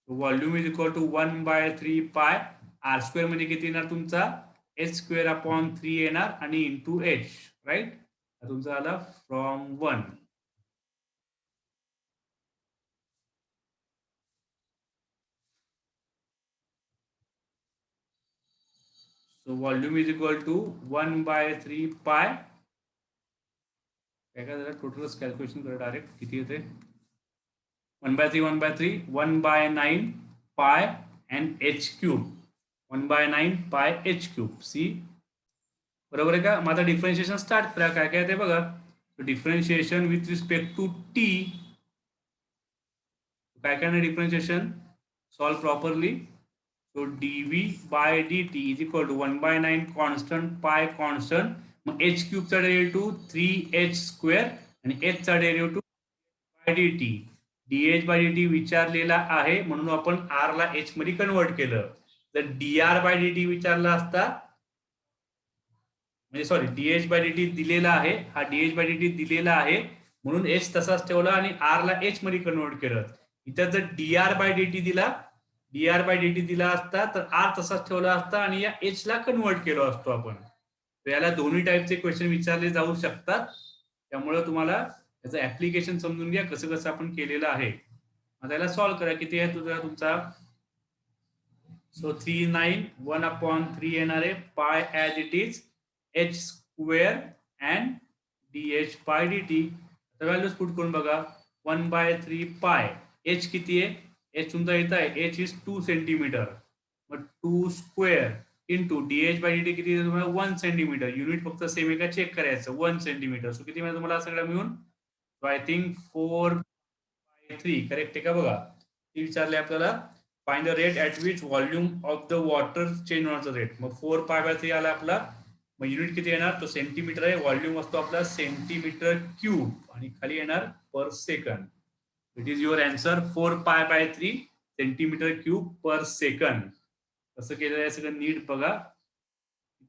व्हॉल्यूम इज इक्वल टू 1/3 पाय. r² म्हणजे किती येणार तुमचा? h² अपॉन 3 येणार आणि इंटू एच. राईट, तुमचा आला from 1. So volume is equal to 1/3 pi. काय काय झालं टोटल कॅल्क्युलेशन करा डायरेक्ट किती येते. 1/3 1/9 पाय अँड h³ 1/9 पाय h³. सी बरोबर आहे का? मग आता डिफरन्शिएशन स्टार्ट करा. काय काय ते बघा. Differentiation with respect to T. काय काय ना differentiation solve properly. So dv by dt is equal to 1/9 constant pi constant. मग h क्यूब चा डेरिव्हेटिव्ह 3h स्क्वेअर आणि h चा derivative by dt. dh by dt विचारलेला आहे म्हणून आपण r ला h मध्ये कन्वर्ट केलं. जर dr बाय dt विचारला असता, म्हणजे सॉरी dh बाय dt दिलेला आहे, हा dh बाय dt दिलेला आहे म्हणून h तसाच ठेवला आणि r ला h मध्ये कन्वर्ट केलं. इथं जर dr बाय dt दिला, dr बाय dt दिला असता तर r तसाच ठेवला असता आणि या h ला कन्वर्ट केलो असतो आपण. तर याला दोन्ही टाईपचे क्वेश्चन विचारले जाऊ शकतात. त्यामुळे तुम्हाला याचं ऍप्लिकेशन समजून घ्या कसं कसं आपण केलेलं आहे. आता याला सॉल्व्ह करा. किती आहे तुमचा? सो 3 9 1/3 येणार आहे pi as it is h square and dh by dt. आता व्हॅल्यूज पुट करून बघा. 1/3 पाय. h किती आहे? h तुमचा येत आहे h इज 2 सेंटीमीटर. मग 2 square into dh by dt किती आहे तुम्हाला? 1 सेंटीमीटर. युनिट फक्त सेम आहे का चेक करायचं. 1 सेंटीमीटर. सो किती मिळेल तुम्हाला सगळं मिळून? सो आय थिंक 4/3 करेक्ट आहे का बघा. ती विचारले आपल्याला find the rate at which volume of the water change होण्याचा रेट. मग 4π/3 आला आपला. मग युनिट किती येणार? तो सेंटीमीटर आहे. व्हॉल्यूम असतो आपला सेंटीमीटर क्यूब आणि खाली येणार per second. It is your answer 4π/3 centimetre cube per second. कसं केलेलं आहे सगळं नीट बघा.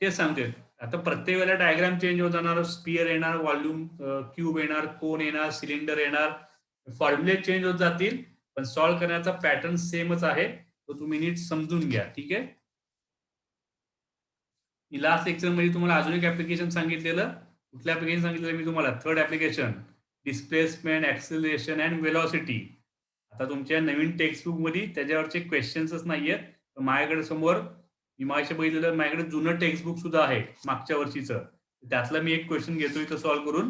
तेच सांगतोय. आता प्रत्येक वेळेला डायग्राम चेंज होत जाणार. स्पियर येणार, व्हॉल्यूम क्यूब येणार, कोन येणार, सिलेंडर येणार, फॉर्म्युले चेंज होत जातील पण सॉल्व्ह करण्याचा पॅटर्न सेमच आहे. तो तुम्ही नीट समजून घ्या. ठीक आहे. लास्ट लेक्चर मध्ये तुम्हाला अजून एक ऍप्लिकेशन सांगितलेलं. कुठलं ऍप्लिकेशन सांगितलेलं मी तुम्हाला? Third application, displacement, acceleration and velocity. आता तुमच्या नवीन टेक्स्टबुक मध्ये त्याच्यावरचे क्वेश्चन्सच नाहीयेत. माझ्याकडे समोर मी मागाशी बघितलेलं, माझ्याकडे जुनं टेक्स्टबुक सुद्धा आहे मागच्या वर्षीचं. त्यातला मी एक क्वेश्चन घेतो इथं सॉल्व्ह करून.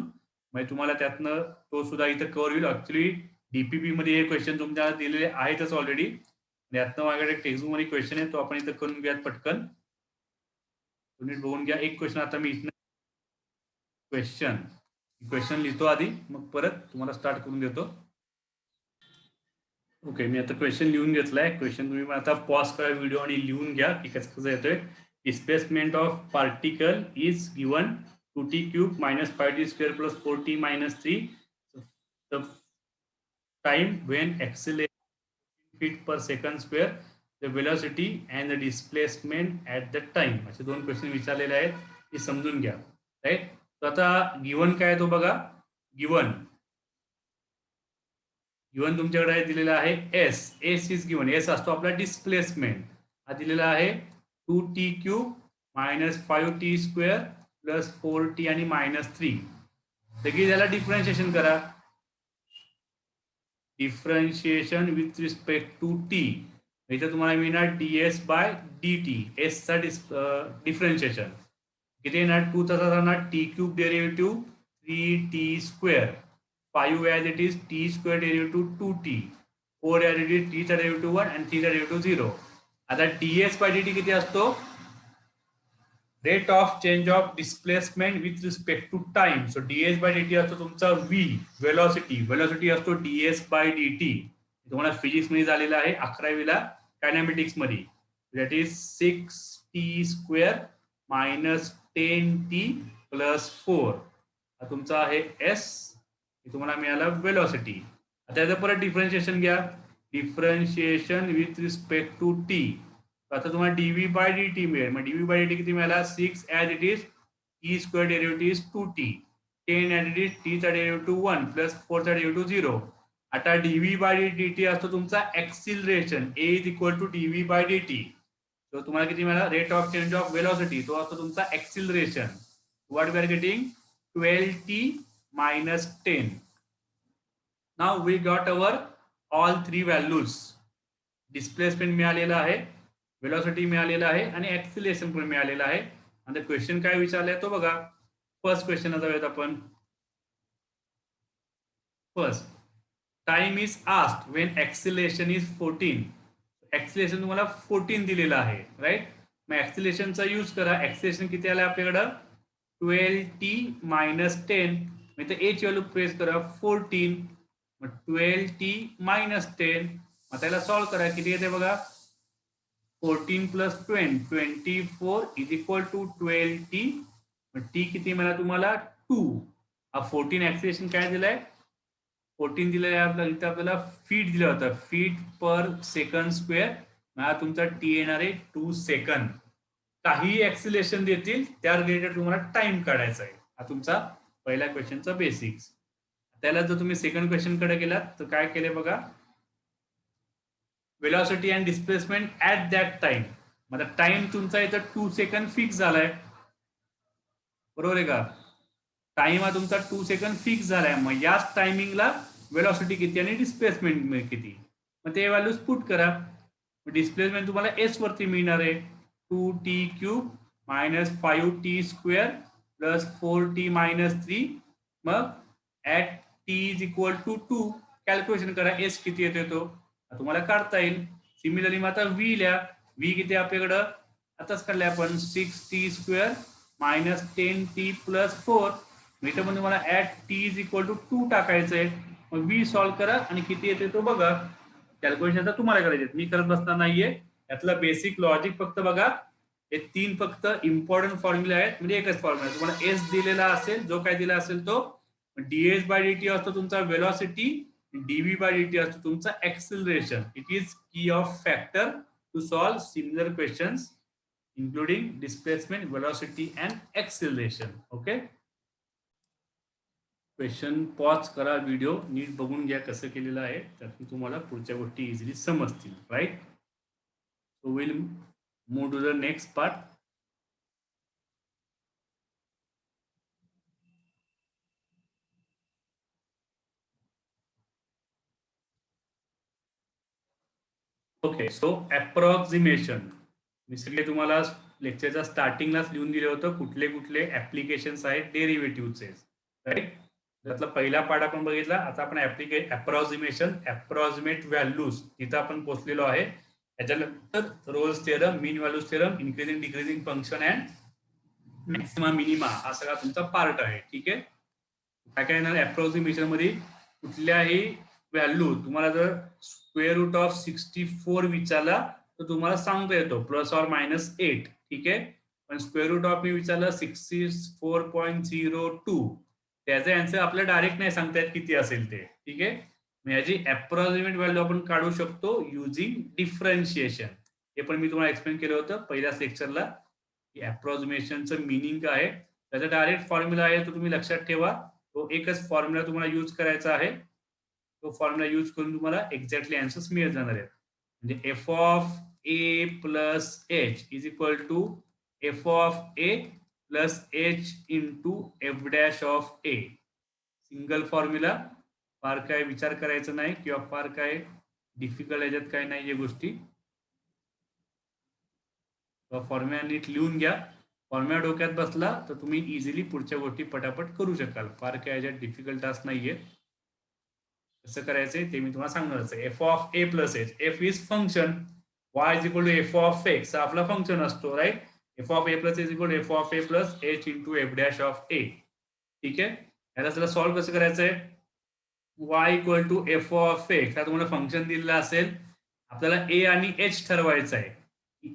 म्हणजे तुम्हाला त्यातनं तो सुद्धा इथं कव्हर होईल. ऍक्च्युली डीपीपी मध्ये हे क्वेश्चन तुमच्याला दिलेले आहेतच ऑलरेडी. त्यातनं माझ्याकडे टेक्स्टबुक मध्ये क्वेश्चन आहे, तो आपण इथं करून घेऊयात पटकन. नीट बघून घ्या. एक क्वेश्चन आता मी इथनं क्वेश्चन लिहितो आधी, मग परत तुम्हाला स्टार्ट करून देतो. ओके, मी आता क्वेश्चन लिहून घेतलाय. क्वेश्चन तुम्ही आता पॉज करा व्हिडिओ आणि लिहून घ्या की कसं कसं येतोय. Displacement of particle is given 2t cube minus 5t square plus 4t minus 3. The time when acceleration feet per second square, the velocity and the displacement at the time. असे दोन क्वेश्चन विचारलेले आहेत, ते समजून घ्या. राईट. तर आता given काय तो बघा. गिवन तुमच्याकडे आहे दिलेला आहे S. S is given. S असतो आपला डिस्प्लेसमेंट. हा दिलेला आहे 2t cube minus 5t square plus 4t आणि -3. लगेच याला डिफरन्शिएशन करा. Differentiation with respect to T. इथे तुम्हाला मिळणार ds बाय dt. एस चा डिफरन्शिएशन किती येणार? 2 तसा जाणार T cube derivative 3t square, 5 as it is T square derivative 2t, 4 as it is T चा डेरिव्हेटिव्ह 1 आणि 3 चा डेरिव्हेटिव्ह 0. आता ds बाय dt किती असतो? Rate of change of displacement with respect to time. So ds by dt असतो तुमचा v, velocity. Velocity असतो ds by dt. तुम्हाला फिजिक्स मध्ये झालेला आहे 11वीला कायनेमॅटिक्स मध्ये. That is 6t square minus 10t plus 4. हा तुमचा आहे s. तुम्हाला मिळाला वेलॉसिटी. आता याचं परत डिफरन्शिएशन घ्या. Differentiation with respect to T. आता तुम्हाला डीव्ही बाय dt मिळेल. मग डीव्ही बाय dt किती मिळाला? 6 as it is T square derivative is 2t, 10 as it is T चा डेरिव्हेटिव्ह 1 प्लस 4 चा डेरिव्हेटिव्ह 0. आता डीव्ही बाय dt असतो तुमचा acceleration. a is equal to DV by dt. तो तुम्हाला किती मिळाला? Rate of change of velocity. तो असतो तुमचा acceleration. What we are getting? 12t minus 10. Now we got our all three values. Displacement मिळालेला आहे, वेलॉसिटी मिळालेला आहे आणि ऍक्सिलरेशन पण मिळालेलं आहे. आणि क्वेश्चन काय विचारलाय तो बघा. फर्स्ट क्वेश्चन जाऊयात आपण. First, time is asked when acceleration is 14. Acceleration तुम्हाला 14 दिलेलं आहे. राईट. मग ऍक्सिलरेशनचा यूज करा. ऍक्सिलरेशन किती आलं आपल्याकडं? 12t मायनस 10, मग इथे एच व्हॅल्यू प्रेस करा 14, मग 12t मायनस 10, मग त्याला सॉल्व्ह करा, किती येते बघा 14 plus 20 24 is equal to 12t, मग टी किती मिळाला तुम्हाला 2, हा 14 ऍक्सिलेशन काय दिलाय 14 दिलेलं आहे इथे आपल्याला फीट दिलं होतं, फीट पर सेकंड स्क्वेअर, हा तुमचा टी येणार आहे 2 सेकंद. काही ऍक्सिलेशन देतील त्या रिलेटेड तुम्हाला टाइम काढायचा आहे, हा तुमचा पहिल्या क्वेश्चनचा बेसिक्स. त्याला जर तुम्ही सेकंड क्वेश्चन कडे गेलात तर काय केले बघा, velocity and displacement at that time, म्हणजे टाइम तुमचा इथं 2 सेकंद फिक्स झालाय, बरोबर आहे का, टाइम हा तुमचा 2 सेकंद फिक्स झालाय, मग याच टायमिंगला वेलॉसिटी किती आणि डिस्प्लेसमेंट किती, मग ते व्हॅल्यूज पुट करा. डिस्प्लेसमेंट तुम्हाला एस वरती मिळणार आहे 2t cube minus 5t square plus 4t minus 3, मग at t is equal to 2 calculation करा, एस किती येतो तो तुम्हाला काढता येईल. सिमिलरली मग आता व्ही लिहा, व्ही किती आपल्याकडं आताच काढले आपण 6t square minus 10t plus 4, इथं पण तुम्हाला at t is equal to 2 टाकायचं आहे, मग व्ही सॉल्व्ह करा आणि किती येते तो बघा. कॅल्क्युलेशन आता तुम्हाला करायचे, मी करत बसणार नाहीये, यातलं बेसिक लॉजिक फक्त बघा, हे 3 फक्त इम्पॉर्टंट फॉर्म्युले आहेत, म्हणजे एकच फॉर्म्युला तुम्हाला एस दिलेला असेल, जो काय दिला असेल तो डीएस बाय डीटी असतो तुमचा वेलॉसिटी, डीव्ही बाय डीटी असतो तुमचा एक्सेलरेशन. इट इज की of factor to solve similar questions including displacement, velocity and acceleration. Okay, question pause करा, व्हिडिओ नीट बघून घ्या कसं केलेलं आहे, त्यातून तुम्हाला पुढच्या गोष्टी इझिली समजतील, right. So will move to the next part. Okay, so approximation मी सगळे तुम्हाला लेक्चरच्या स्टार्टिंगलाच लिहून दिलं होतं, कुठले कुठले ऍप्लिकेशन्स आहेत डेरिव्हेटिव्हचे, राईट. त्यातला पहिला पार्ट आपण बघितला, आता आपण अप्रॉक्सिमेशन, अप्रॉक्सिमेट व्हॅल्यूज इथं आपण पोहोचलेलो आहे. त्याच्यानंतर Rolls theorem, mean values theorem, increasing decreasing function and maxima minima, हा सगळा तुमचा पार्ट आहे, ठीक आहे. काय काय येणार अप्रॉक्सिमेशन मध्ये, कुठल्याही व्हॅल्यू तुम्हाला जर स्क्वेअर रूट ऑफ 64 विचारला तर तुम्हाला सांगता येतो प्लस ऑर मायनस 8, ठीक आहे. पण स्क्वेअर रूट ऑफ मी विचारलं 64.02, त्याचा आन्सर आपल्याला डायरेक्ट नाही सांगता येत किती असेल ते, ठीक आहे. याची अप्रॉक्सिमेट व्हॅल्यू आपण काढू शकतो युजिंग डिफरन्शिएशन, हे पण मी तुम्हाला एक्सप्लेन केलं होतं पहिल्याच लेक्चरला, की अप्रॉक्सिमेशनचं मिनिंग काय आहे. त्याचा डायरेक्ट फॉर्म्युला आहे तो तुम्ही लक्षात ठेवा, तो एकच फॉर्म्युला तुम्हाला यूज करायचा आहे, तो फॉर्म्युला यूज करून तुम्हाला एक्झॅक्टली आन्सर्स मिळत जाणार आहेत. म्हणजे F of A plus H is equal to F of A plus H into F dash of A, single formula, फार काय विचार करायचा नाही किंवा फार काय डिफिकल्ट याच्यात काय नाही या गोष्टी. फॉर्म्युला नीट लिहून घ्या, फॉर्म्युला डोक्यात बसला तर तुम्ही इझिली पुढच्या गोष्टी पटापट करू शकाल, फार काय याच्यात डिफिकल्ट टास्क नाहीये. कसं करायचंय ते मी तुम्हाला सांगणारच आहे. F of A plus H, F is function, Y is equal to F of X, आपला फंक्शन असतो, right. F of A plus H equal to F of A plus H into F dash of A, ठीक आहे. याला त्याला solve कसं करायचंय, Y equal to F of X, हा तुम्हाला फंक्शन दिलेलं असेल, आपल्याला ए आणि एच ठरवायचं आहे,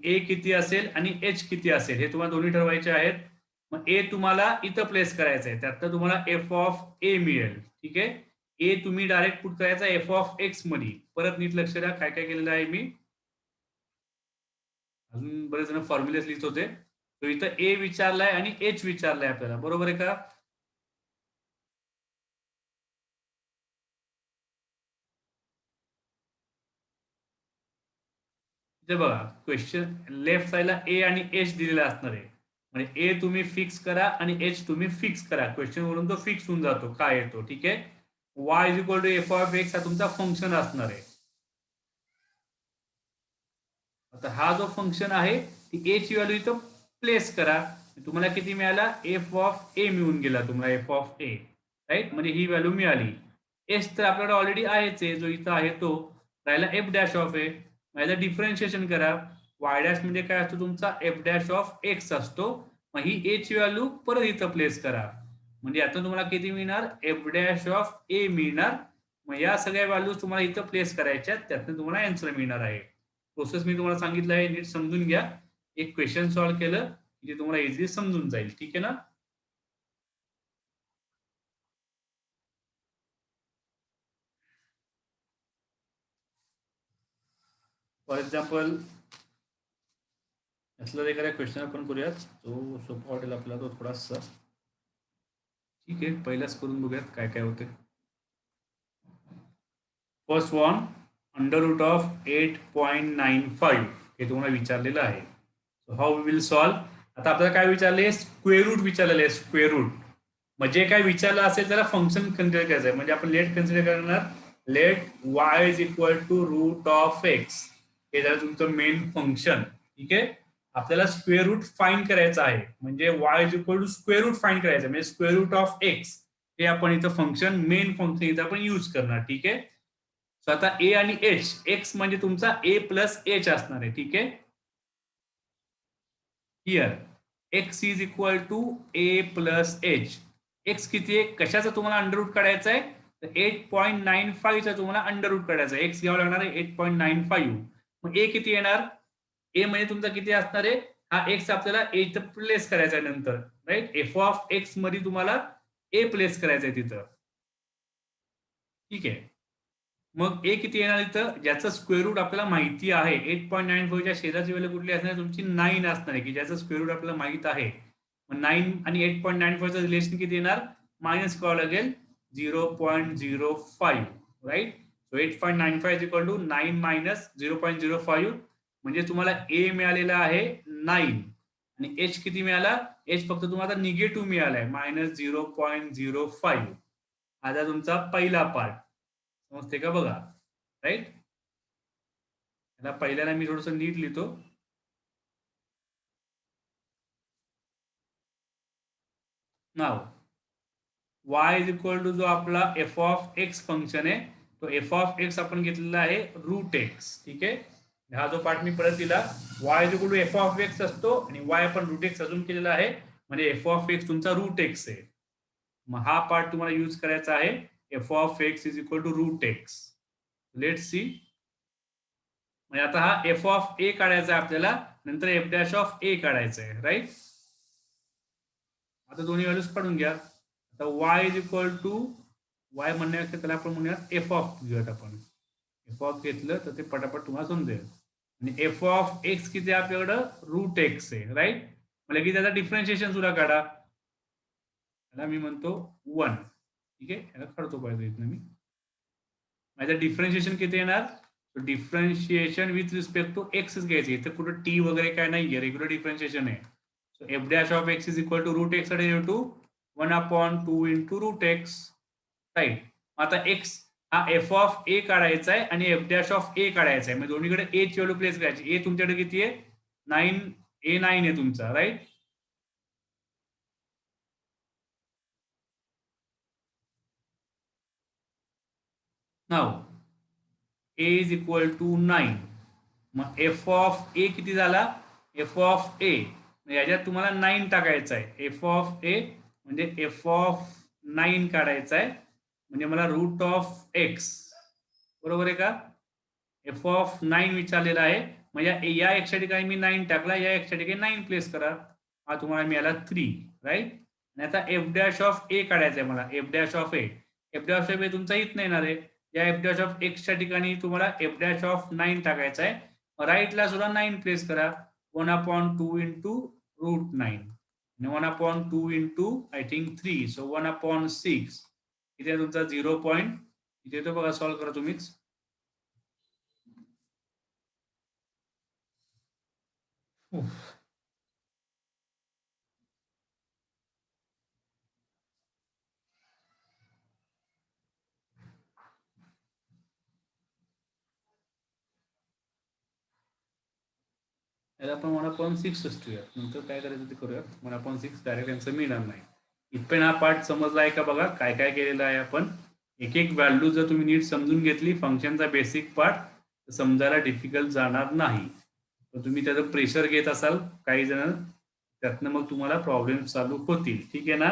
ए किती असेल आणि एच किती असेल हे तुम्हाला दोन्ही ठरवायचे आहेत. मग ए तुम्हाला इथं प्लेस करायचं आहे, त्यातनं तुम्हाला एफ ऑफ ए मिळेल, ठीक आहे. ए तुम्ही डायरेक्ट पुट करायचा एफ ऑफ एक्स मध्ये, परत नीट लक्ष द्या काय काय केलेलं आहे मी, अजून बरेच जण फॉर्म्युलेस लिहित होते, तो इथं ए विचारलाय आणि एच विचारलाय आपल्याला, बरोबर आहे का. ते बघा क्वेश्चन लेफ्ट साईडला ए आणि एच दिलेला असणार आहे, म्हणजे ए तुम्ही फिक्स करा आणि एच तुम्ही फिक्स करा, क्वेश्चन वरून तो फिक्स होऊन जातो काय येतो, ठीक आहे. Y is equal to F of X हा तुमचा फंक्शन असणार आहे. आता हा जो फंक्शन आहे ती ए ची व्हॅल्यू इथं प्लेस करा, तुम्हाला किती मिळाला, एफ ऑफ ए मिळून गेला तुम्हाला, एफ ऑफ ए, राईट, म्हणजे ही व्हॅल्यू मिळाली. एच तर आपल्याकडे ऑलरेडी आहेच आहे, जो इथं आहे तो राहिला एफ डॅश ऑफ ए, याचं डिफरन्शिएशन करा. वाय डॅश म्हणजे काय असतो तुमचा एफ डॅश ऑफ एक्स असतो, मग ही ए ची व्हॅल्यू परत इथं प्लेस करा. म्हणजे यातून तुम्हाला किती मिळणार? एफ डॅश ऑफ ए मिळणार. मग या सगळ्या व्हॅल्यूज तुम्हाला इथं प्लेस करायच्या, त्यातून तुम्हाला आन्सर मिळणार आहे. प्रोसेस मी तुम्हाला सांगितलं आहे, नीट समजून घ्या. एक क्वेश्चन सॉल्व्ह केलं की तुम्हाला इझिली समजून जाईल. ठीक आहे ना? फॉर एक्झाम्पल यातला एखाद्या क्वेश्चन आपण करूयात, जो सोपा वाटेल आपल्याला तो थोडासा. ठीक आहे, पहिल्याच करून बघूयात काय काय होते. First one, under root of 8.95 हे तुम्हाला विचारलेलं आहे. So how we will solve. आता आपल्याला काय विचारले? स्क्वेअर रूट विचारलेलं आहे. स्क्वेअर रूट म्हणजे काय विचारलं असेल त्याला फंक्शन कन्सिडर करायचं आहे. म्हणजे आपण लेट कन्सिडर करणार, let Y is equal to root of X. हे झालं तुमचं मेन फंक्शन. ठीक आहे, आपल्याला स्क्वेअर रूट फाइंड करायचं आहे. म्हणजे Y is equal to square root find करायचं म्हणजे स्क्वेअर रूट ऑफ एक्स हे आपण इथं फंक्शन, मेन फंक्शन इथं आपण यूज करणार. ठीक आहे, सो आता ए आणि एच, एक्स म्हणजे तुमचा ए प्लस एच असणार आहे. ठीक आहे, here X is equal to A plus H. X किती आहे, कशाचा तुम्हाला अंडर रूट काढायचा आहे? तर 8.95 चा तुम्हाला अंडर रूट काढायचा आहे. एक्स घ्यावा लागणार आहे 8.95. मग ए किती येणार? ए म्हणजे तुमचा किती असणार आहे? हा एक्स आपल्याला ए इथं प्लेस करायचा आहे नंतर, राईट. एफ ऑफ एक्स मध्ये तुम्हाला ए प्लेस करायचा आहे तिथं. ठीक आहे, मग ए किती येणार इथं? ज्याचं स्क्वेअर रूट आपल्याला माहिती आहे. 8.94 च्या शेजारची व्हॅल्यू कुठली असणार? तुमची 9 असणार आहे, की ज्याचं स्क्वेअर रूट आपल्याला माहित आहे. मग 9 आणि 8.94 चं रिलेशन किती येणार? मायनस करावं लागेल 0.05, right. So 8.95 is equal to 9 minus 0.05. म्हणजे तुम्हाला ए मिळालेला आहे 9 आणि एच किती मिळाला? एच फक्त तुम्हाला निगेटिव्ह मिळालाय मायनस 0.05. आता तुमचा पहिला पार्ट समजते का बघा, राईट. याला पहिल्याला मी थोडस नीट लिहितो. नाव y इज इक्वल टू जो आपला एफ ऑफ एक्स फंक्शन आहे, तो एफ ऑफ एक्स आपण घेतलेला आहे रूट एक्स. ठीक आहे, हा जो पार्ट मी परत दिला, y is equal to F of X असतो आणि y आपण रूट एक्स अजून केलेला आहे, म्हणजे एफ ऑफ एक्स तुमचा रूट एक्स आहे. मग हा पार्ट तुम्हाला यूज करायचा आहे. F of X is equal to root X. Let see. म्हणजे आता हा एफ ऑफ ए काढायचा आहे आपल्याला, नंतर एफ डॅश ऑफ ए काढायचं आहे, राईट. आता दोन्ही व्हॅल्यूज काढून घ्या. आता y is equal to Y म्हणण्यापेक्षा त्याला आपण म्हणूयात एफ ऑफ घेऊयात आपण. एफ ऑफ घेतलं तर ते पटापट तुम्हाला समजेल. आणि एफ ऑफ एक्स किती आपल्याकडं? रूट एक्स आहे, राईट. म्हणजे की त्याचा डिफरन्शिएशन सुद्धा काढा. त्याला मी म्हणतो 1. ठीक आहे, याला काढतो पाहिजे इथनं मी. माझं डिफरन्शिएशन किती येणार? Differentiation with respect to X घ्यायचे. इथे कुठं टी वगैरे काय नाहीये, रेग्युलर डिफरन्शिएशन आहे. So F dash of X is equal to root X to 1/2 into root X, right. आता एक्स हा एफ ऑफ ए काढायचा आहे आणि एफ डॅश ऑफ ए काढायचा आहे. म्हणजे दोन्हीकडे ए ची व्हॅल्यू प्लेस करायची. ए तुमच्याकडे किती आहे? 9. ए 9 आहे तुमचा, right. Now A is equal to 9. मग एफ ऑफ ए किती झाला? एफ ऑफ ए याच्यात तुम्हाला 9 टाकायचं आहे. एफ ऑफ ए म्हणजे एफ ऑफ 9 काढायचा आहे. म्हणजे मला रूट ऑफ एक्स, बरोबर आहे का? एफ ऑफ 9 विचारलेला आहे. म्हणजे या एक्सच्या ठिकाणी मी 9 टाकला, या एक्सच्या ठिकाणी 9 प्लेस करा. हा तुम्हाला मिळाला 3, राईट. आणि आता एफ डॅश ऑफ ए काढायचा आहे मला. F dash of A, F dash of A तुमचा इथं येणार आहे. या एफ डॅश ऑफ एक्सच्या ठिकाणी तुम्हाला एफ डॅश ऑफ 9 टाकायचा आहे. राईटला सुद्धा 9 प्लेस करा. 1/2 इंटू रूट 9 आणि 1/2 इंटू आय थिंक 3. सो 1/6. इथे तुमचा 0. इथे तो बघा, सॉल्व्ह करा तुम्हीच. याला आपण 1/6 ठेवूयात. नंतर काय करायचं ते करूयात. 1/6 डायरेक्ट यांचं मिळणार नाही. इथपर्यंत हा पार्ट समजला आहे का? बघा काय काय केलेलं आहे आपण. एक एक व्हॅल्यू जर तुम्ही नीट समजून घेतली, फंक्शनचा बेसिक पार्ट, तर समजायला डिफिकल्ट जाणार नाही. तर तुम्ही त्याचं प्रेशर घेत असाल काही जण, त्यातनं मग तुम्हाला प्रॉब्लेम चालू होतील. ठीक आहे ना.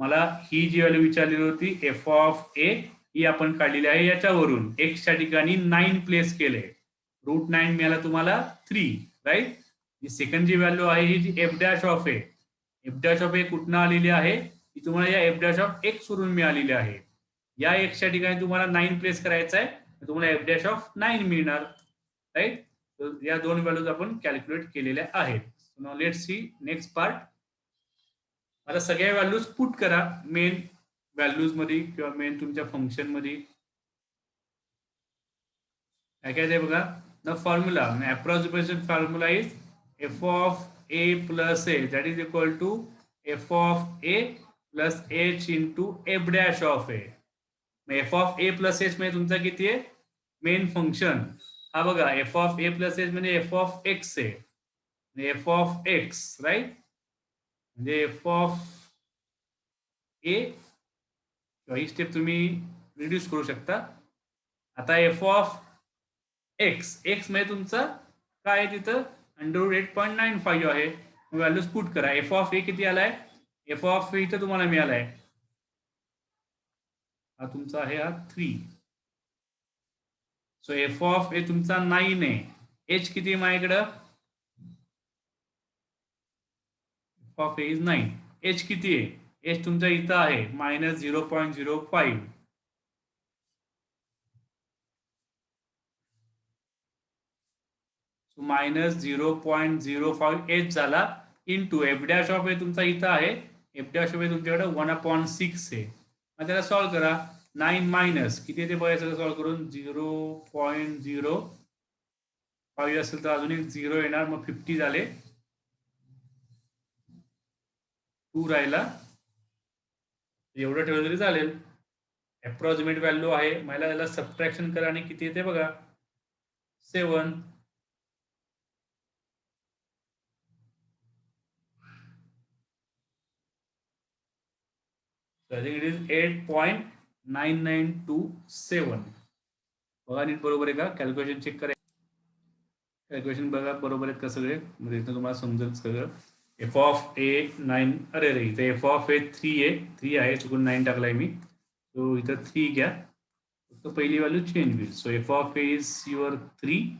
मला ही जी व्हॅल्यू विचारलेली होती एफ ऑफ ए ही आपण काढलेली आहे याच्यावरून. एक्सच्या ठिकाणी 9 प्लेस केले. √9 मिळाला तुम्हाला 3, राईट. सेकंड जी व्हॅल्यू आहे ही जी F dash of A, F dash of A कुठनं आलेली आहे, ती तुम्हाला या एफ डॅश ऑफ एक्स वरून मिळालेली आहे. या एक्सच्या ठिकाणी तुम्हाला 9 प्लेस करायचा आहे, तुम्हाला एफ डॅश ऑफ 9 मिळणार, राईट. या दोन व्हॅल्यूज आपण कॅल्क्युलेट केलेल्या आहेत. Now let's see next part. आता सगळ्या व्हॅल्यूज पुट करा मेन व्हॅल्यूज मध्ये किंवा मेन तुमच्या फंक्शन मध्ये. काय काय ते बघा. The formula approximation formula is F of A plus A that is equal to F of A plus H into F dash of A. F of A plus H म्हणजे तुमचा किती आहे मेन फंक्शन. हा बघा F of A plus H म्हणजे F of X आहे, F of X, right. म्हणजे F of A ही स्टेप तुम्ही रिड्यूस करू शकता. आता एफ ऑफ एक्स, एक्स म्हणजे तुमचा काय आहे तिथं √8.95 आहे. व्हॅल्यूज पुट करा. एफ ऑफ ए किती आलाय, एफ ऑफ ए इथं तुम्हाला मिळालाय, हा तुमचा आहे हा 3. सो एफ ऑफ ए तुमचा 9 आहे. एच किती आहे माझ्याकडं, F of A is 9. H किती आहे, एच तुमचा इथं आहे -0.05. -0.05 एच झाला into F dash of A तुमचा इथं आहे, एफ डॅश ऑफ ए तुमच्याकडे 1/6 आहे. मग त्याला सॉल्व्ह करा. 9 मायनस किती ते बघायचं सॉल्व्ह करून, 0.05 असेल तर अजून एक 0 येणार, मग 50 झाले, 2 राहिला, एवढं ठेवलं तरी चालेल. अप्रॉक्सिमेट व्हॅल्यू आहे, मला याला सबट्रॅक्शन करा आणि किती येते बघा 7. So I think it is 8.9927. बघा नीट बरोबर आहे का, कॅल्क्युलेशन चेक करा, कॅल्क्युलेशन बघा बरोबर आहेत का सगळे, म्हणजे इथं तुम्हाला समजेल सगळं. एफ ऑफ ए 9, अरे रे इथे एफ ऑफ ए 3 आहे, चुकून 9 टाकलाय मी. सो इथं 3 घ्या, फक्त पहिली व्हॅल्यू चेंज होईल. So F of A is your 3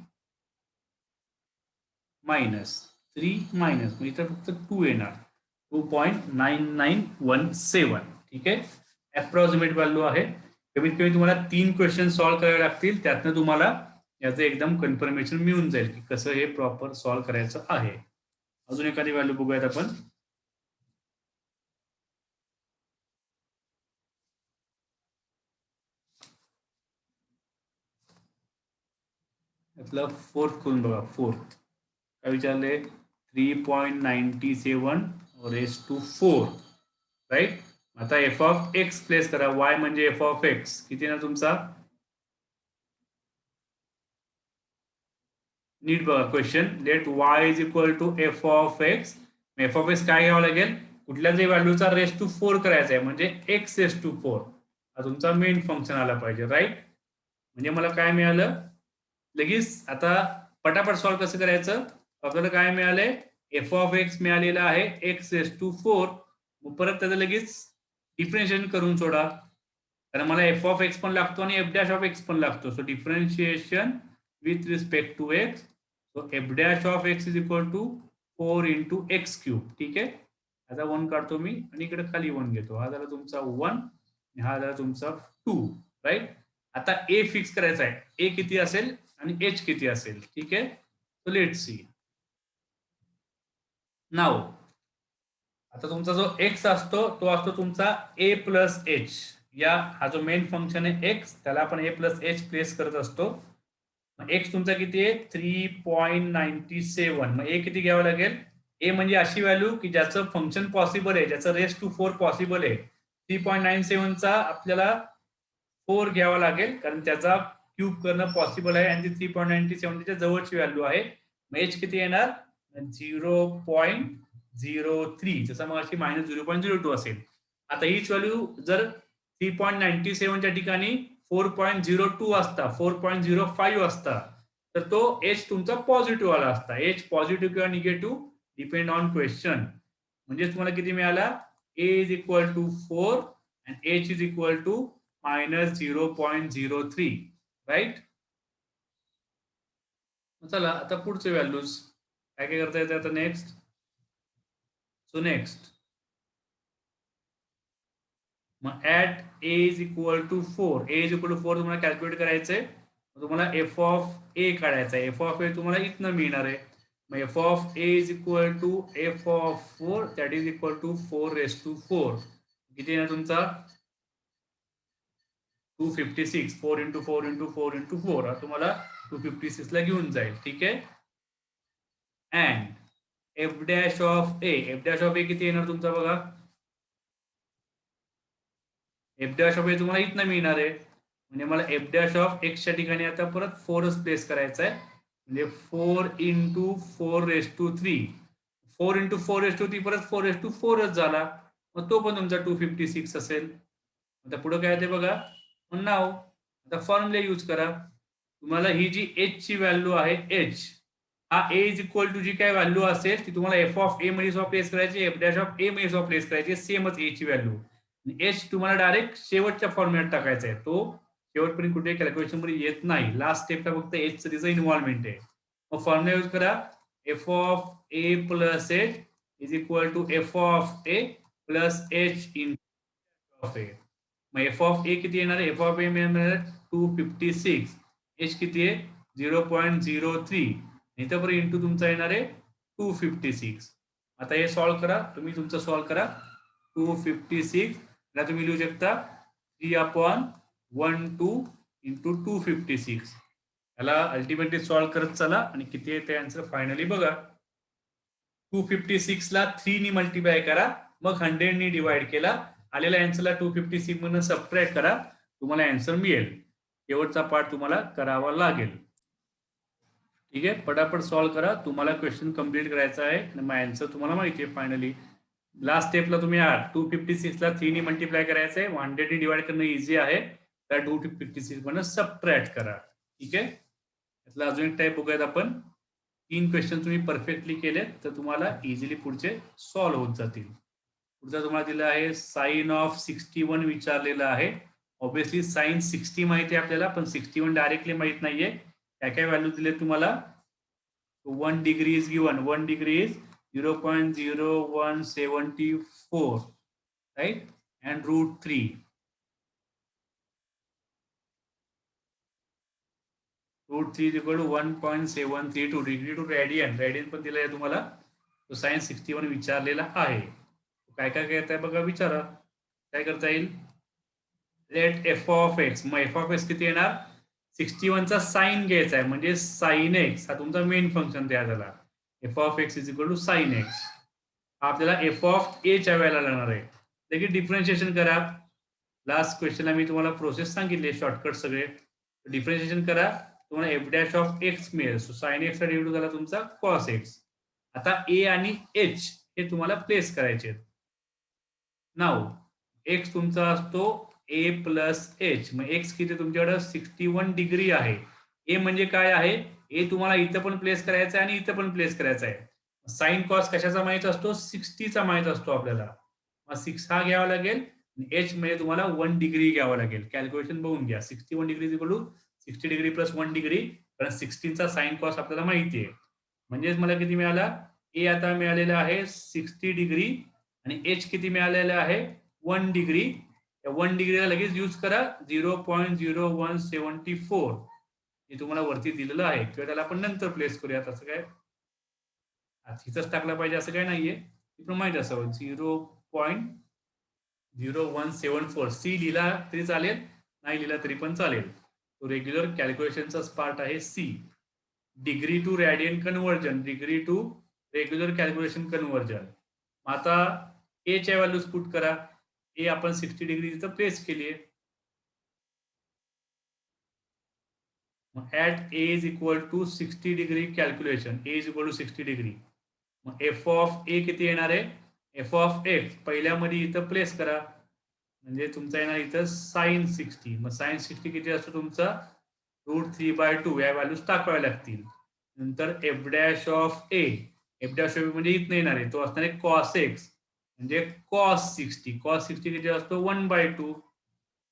minus 3 minus, इथं फक्त 2 येणार, 2.9917. ठीक आहे, अप्रॉक्सिमेट व्हॅल्यू आहे. कमीत कमी तुम्हाला 3 क्वेश्चन सॉल्व्ह करावे लागतील, त्यातनं तुम्हाला याचं एकदम कन्फर्मेशन मिळून जाईल की कसं हे प्रॉपर सॉल्व्ह करायचं आहे. अजून एखादी व्हॅल्यू बघूयात आपण. यातलं फोर्थ करून बघा. फोर्थ काय विचारले, 3.97 रेज टू 4, राईट. आता एफ ऑफ एक्स प्लेस करा, वाय म्हणजे एफ ऑफ एक्स किती ना तुमचा, नीट बघा question. Let Y is equal to F of X. F of X काय घ्यावं लागेल, कुठल्याही व्हॅल्यूचा रेस टू 4 करायचा आहे, म्हणजे एक्स रेस टू 4 हा तुमचा मेन फंक्शन आला पाहिजे, राईट. म्हणजे मला काय मिळालं लगेच. आता पटापट सॉल्व्ह कसं करायचं, आपल्याला काय मिळालंय, एफ ऑफ एक्स मिळालेला आहे एक्स रेस टू 4. मग परत त्याचं लगेच डिफरन्शिएशन करून सोडा, कारण मला एफ ऑफ एक्स पण लागतो आणि एफ डॅश ऑफ एक्स पण लागतो. So differentiation with respect to x, so f dash of x is equal to 4 into x cube. ठीक आहे, आता 1 काढतो मी आणि इकडे खाली 1 घेतो, हा झाला तुमचा 1, हा झाला तुमचा 2, राईट. आता a फिक्स करायचा आहे, a किती असेल आणि h किती असेल. ठीक आहे, सो लेट्स सी नाउ. आता तुमचा जो x असतो तो असतो तुमचा a प्लस h. या हा जो मेन फंक्शन आहे x, त्याला आपण a प्लस h प्लेस करत असतो. एक्स तुमचा किती आहे 3.97. मग ए किती घ्यावं लागेल, ए म्हणजे अशी व्हॅल्यू की ज्याचं फंक्शन पॉसिबल आहे, ज्याचं रेस टू 4 पॉसिबल आहे. 3.97चा आपल्याला 4 घ्यावा लागेल, कारण त्याचा क्यूब करणं पॉसिबल आहे आणि ती 3.97 त्याच्या जवळची व्हॅल्यू आहे. मग एच किती येणार 0.03, जसं मग अशी -0.02 असेल. आता हीच व्हॅल्यू जर 3.97च्या ठिकाणी 4.02 असता, 4.05 असता, तर तो एच तुमचा पॉझिटिव्ह आला असता. एच पॉझिटिव्ह किंवा निगेटिव्ह डिपेंड ऑन क्वेश्चन. म्हणजे तुम्हाला किती मिळाला, a is equal to 4 and h is equal to -0.03, right. चला आता पुढचे व्हॅल्यूज काय काय करता येते आता नेक्स्ट. सो नेक्स्ट मग at a is equal to 4, a is equal to 4 तुम्हाला कॅल्क्युलेट करायचंय. तुम्हाला एफ ऑफ ए काढायचा आहे. एफ ऑफ ए तुम्हाला इथनं मिळणार आहे. मग F of A is equal to F of 4 that is equal to 4⁴. किती येणार तुमचा 256. 4 इंटू 4 इंटू 4 इंटू 4 हा तुम्हाला 256 ला घेऊन जाईल. ठीक आहे. And F dash of A, F dash of A किती येणार तुमचा बघा. एफ डॅश ऑफ ए तुम्हाला इथनं मिळणार आहे. म्हणजे मला एफ डॅश ऑफ एक्सच्या ठिकाणी आता परत 4च प्लेस करायचा आहे. म्हणजे 4 इंटू 4⁴. 4 इंटू 4⁴ परत 4⁴ झाला. मग तो पण तुमचा 256 असेल. आता पुढे काय ते बघा. मग नाव आता फॉर्म्युला यूज करा. तुम्हाला ही जी एच ची व्हॅल्यू आहे, एच हा ए इज इक्वल टू जी काय व्हॅल्यू असेल ती तुम्हाला एफ ऑफ ए मध्ये प्लेस करायची, एफ डॅश ऑफ ए मध्ये प्लेस करायची, सेमच ए ची व्हॅल्यू. एच तुम्हाला डायरेक्ट शेवटच्या फॉर्म्युल्यात टाकायचा आहे. तो शेवटपर्यंत कुठे कॅल्क्युलेशन मध्ये येत नाही. लास्ट स्टेपला फक्त एच तिचं इन्व्हॉल्वमेंट आहे. मग फॉर्म्युला यूज करा. F of A plus H is equal to F of A plus H in of A. मग एफ ऑफ ए किती येणार आहे, एफ ऑफ ए मिळणार 256. एच किती आहे 0.03. इथंपर्यंत इंटू तुमचा येणार आहे 256. आता हे सॉल्व्ह करा. तुम्ही तुमचं सॉल्व्ह करा. 256 ला तुम्ही लिहू शकता 3/12 इंटू 256. याला अल्टिमेटली सॉल्व्ह करत चला आणि किती आहे ते आन्सर फायनली बघा. 256 ला 3 नी मल्टिप्लाय करा, मग 100 नी डिवाइड केला. आलेल्या आन्सरला 256 मधून सबट्रॅक्ट करा, तुम्हाला आन्सर मिळेल. शेवटचा पार्ट तुम्हाला करावा लागेल. ठीक आहे. पटापट सॉल्व्ह करा. तुम्हाला क्वेश्चन कम्प्लीट करायचा आहे आणि मग आन्सर तुम्हाला माहिती आहे फायनली. लास्ट स्टेपला तुम्ही 256 ला 3 नी मल्टिप्लाय करायचं आहे. 100 नी डिवाइड करणं इझी आहे. त्या 256 मधून सबट्रॅक्ट करा. ठीक आहे. यातला अजून एक टाईप बघूयात आपण. 3 क्वेश्चन तुम्ही परफेक्टली केले तर तुम्हाला इझिली पुढचे सॉल्व्ह होत जातील. पुढचा तुम्हाला दिला आहे साइन ऑफ 61 विचारलेला आहे. ऑब्विसली साइन 60 माहिती आहे आपल्याला, पण 61 डायरेक्टली माहित नाहीये. काय काय व्हॅल्यू दिले तुम्हाला. 1 degree is given. 1 degree is 0.0174, right. And √3. √3 is equal to 1.732 degree to radian. Radian पण दिलं आहे तुम्हाला. तो साइन 61 विचारलेला आहे. काय काय करताय बघा, विचारा काय करता येईल. Let F of X. मग एफ ऑफ एक्स किती येणार. 61 चा साइन घ्यायचा आहे, म्हणजे साइन एक्स हा तुमचा मेन फंक्शन तयार झाला. F of X is equal to sine X. आपल्याला एफ ऑफ ए च्या वेळेला लागणार आहे. लगेच डिफरन्शिएशन करा. लास्ट क्वेश्चनला मी तुम्हाला प्रोसेस सांगितले शॉर्टकट सगळे. डिफरन्शिएशन करा, तुम्हाला एफ डॅश ऑफ एक्स मिळेल. सो साइन एक्स चा डेरिव्हेटिव्ह झाला तुमचा कॉस एक्स. आता ए आणि एच हे तुम्हाला प्लेस करायचे. नाव एक्स तुमचा असतो ए प्लस एच. मग एक्स किती तुमच्याकडे 61 डिग्री आहे. ए म्हणजे काय आहे, ए तुम्हाला इथं पण प्लेस करायचं आहे आणि इथं पण प्लेस करायचं आहे. साइन कॉस कशाचा माहित असतो, 60चा माहित असतो आपल्याला. मग 6 हा घ्यावा लागेल. एच म्हणजे तुम्हाला 1 डिग्री घ्यावा लागेल. कॅल्क्युलेशन बघून घ्या. 61 degree is equal to 60 degree plus 1 degree. कारण 16चा साइन कॉस आपल्याला माहिती आहे. म्हणजेच मला किती मिळाला, ए आता मिळालेला आहे 60 डिग्री आणि एच किती मिळालेला आहे 1 डिग्री. या 1 डिग्रीला लगेच यूज करा 0.0174. हे तुम्हाला वरती दिलेलं आहे. किंवा त्याला आपण नंतर प्लेस करूयात. असं काय तिथंच टाकला पाहिजे असं काय नाहीये. पण माहिती असावं 0.0174. सी लिहिला तरी चालेल, नाही लिहिला तरी पण चालेल. तो रेग्युलर कॅल्क्युलेशनचाच पार्ट आहे see. Degree to radian conversion, degree to regular calculation conversion. आता ए च्या व्हॅल्यूज पुट करा. ए आपण 60 डिग्री तिथं प्लेस केली आहे. मग at A is equal to 60 degree calculation. A is equal to 60 degree. मग एफ ऑफ ए किती येणार आहे, एफ ऑफ एक्स पहिल्यामध्ये इथं प्लेस करा. म्हणजे तुमचा येणार इथं साइन 60. मग साइन 60 किती असतो तुमचा √3/2. या व्हॅल्यूज टाकाव्या लागतील. नंतर F dash of A. F dash of A म्हणजे इथं येणार आहे, तो असणार आहे कॉस एक्स. म्हणजे cos 60 किती असतो 1/2.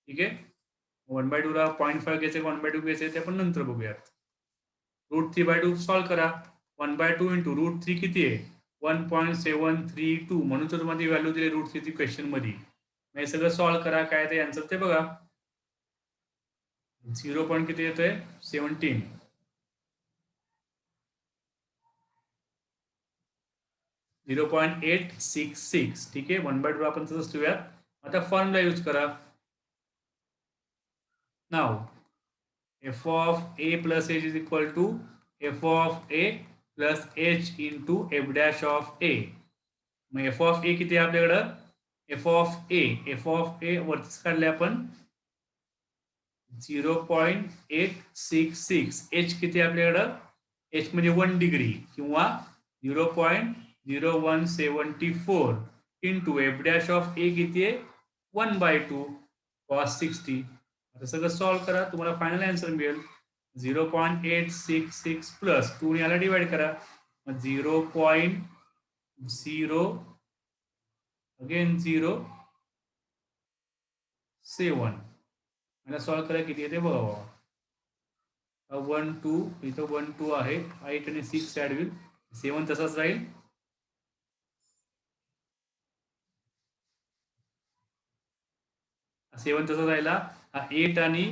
ठीक आहे, 1/2 ला 0.5 घ्यायचे 1/2 घ्यायचे ते आपण नंतर बघूयात. √3/2 सॉल्व करा. 1/2 इंटू √3 किती आहे 1.732 म्हणून तर तुम्हाला व्हॅल्यू दिली √3 क्वेश्चन मध्ये. हे सगळं सॉल्व करा, काय ते आन्सर ते बघा. 0 पॉईंट किती येतोय 17. 0.866. ठीक आहे, 1/2 आपण तसंच ठेवूयात. आता फॉर्म्युला यूज करा. नाव f of a plus h is equal to f of a plus h into f dash of a. मग f of a किती आहे आपल्याकडं f of a वरतीच काढले आपण 0.866. h किती आहे आपल्याकडं h म्हणजे 1 डिग्री किंवा 0.0174 into f dash of a किती आहे 1/2 cos 60. आता सगळं सॉल्व करा, तुम्हाला फायनल आन्सर मिळेल 0.866 प्लस 2 याला डिवाइड करा 0.0 अगेन 0.7 मला सॉल्व करा किती येते बघा. 1 2 इथं 1 2 आहे 8 आणि 6 ऍड होईल 7 तसाच राहील. 7 तसाच राहिला 8 आणि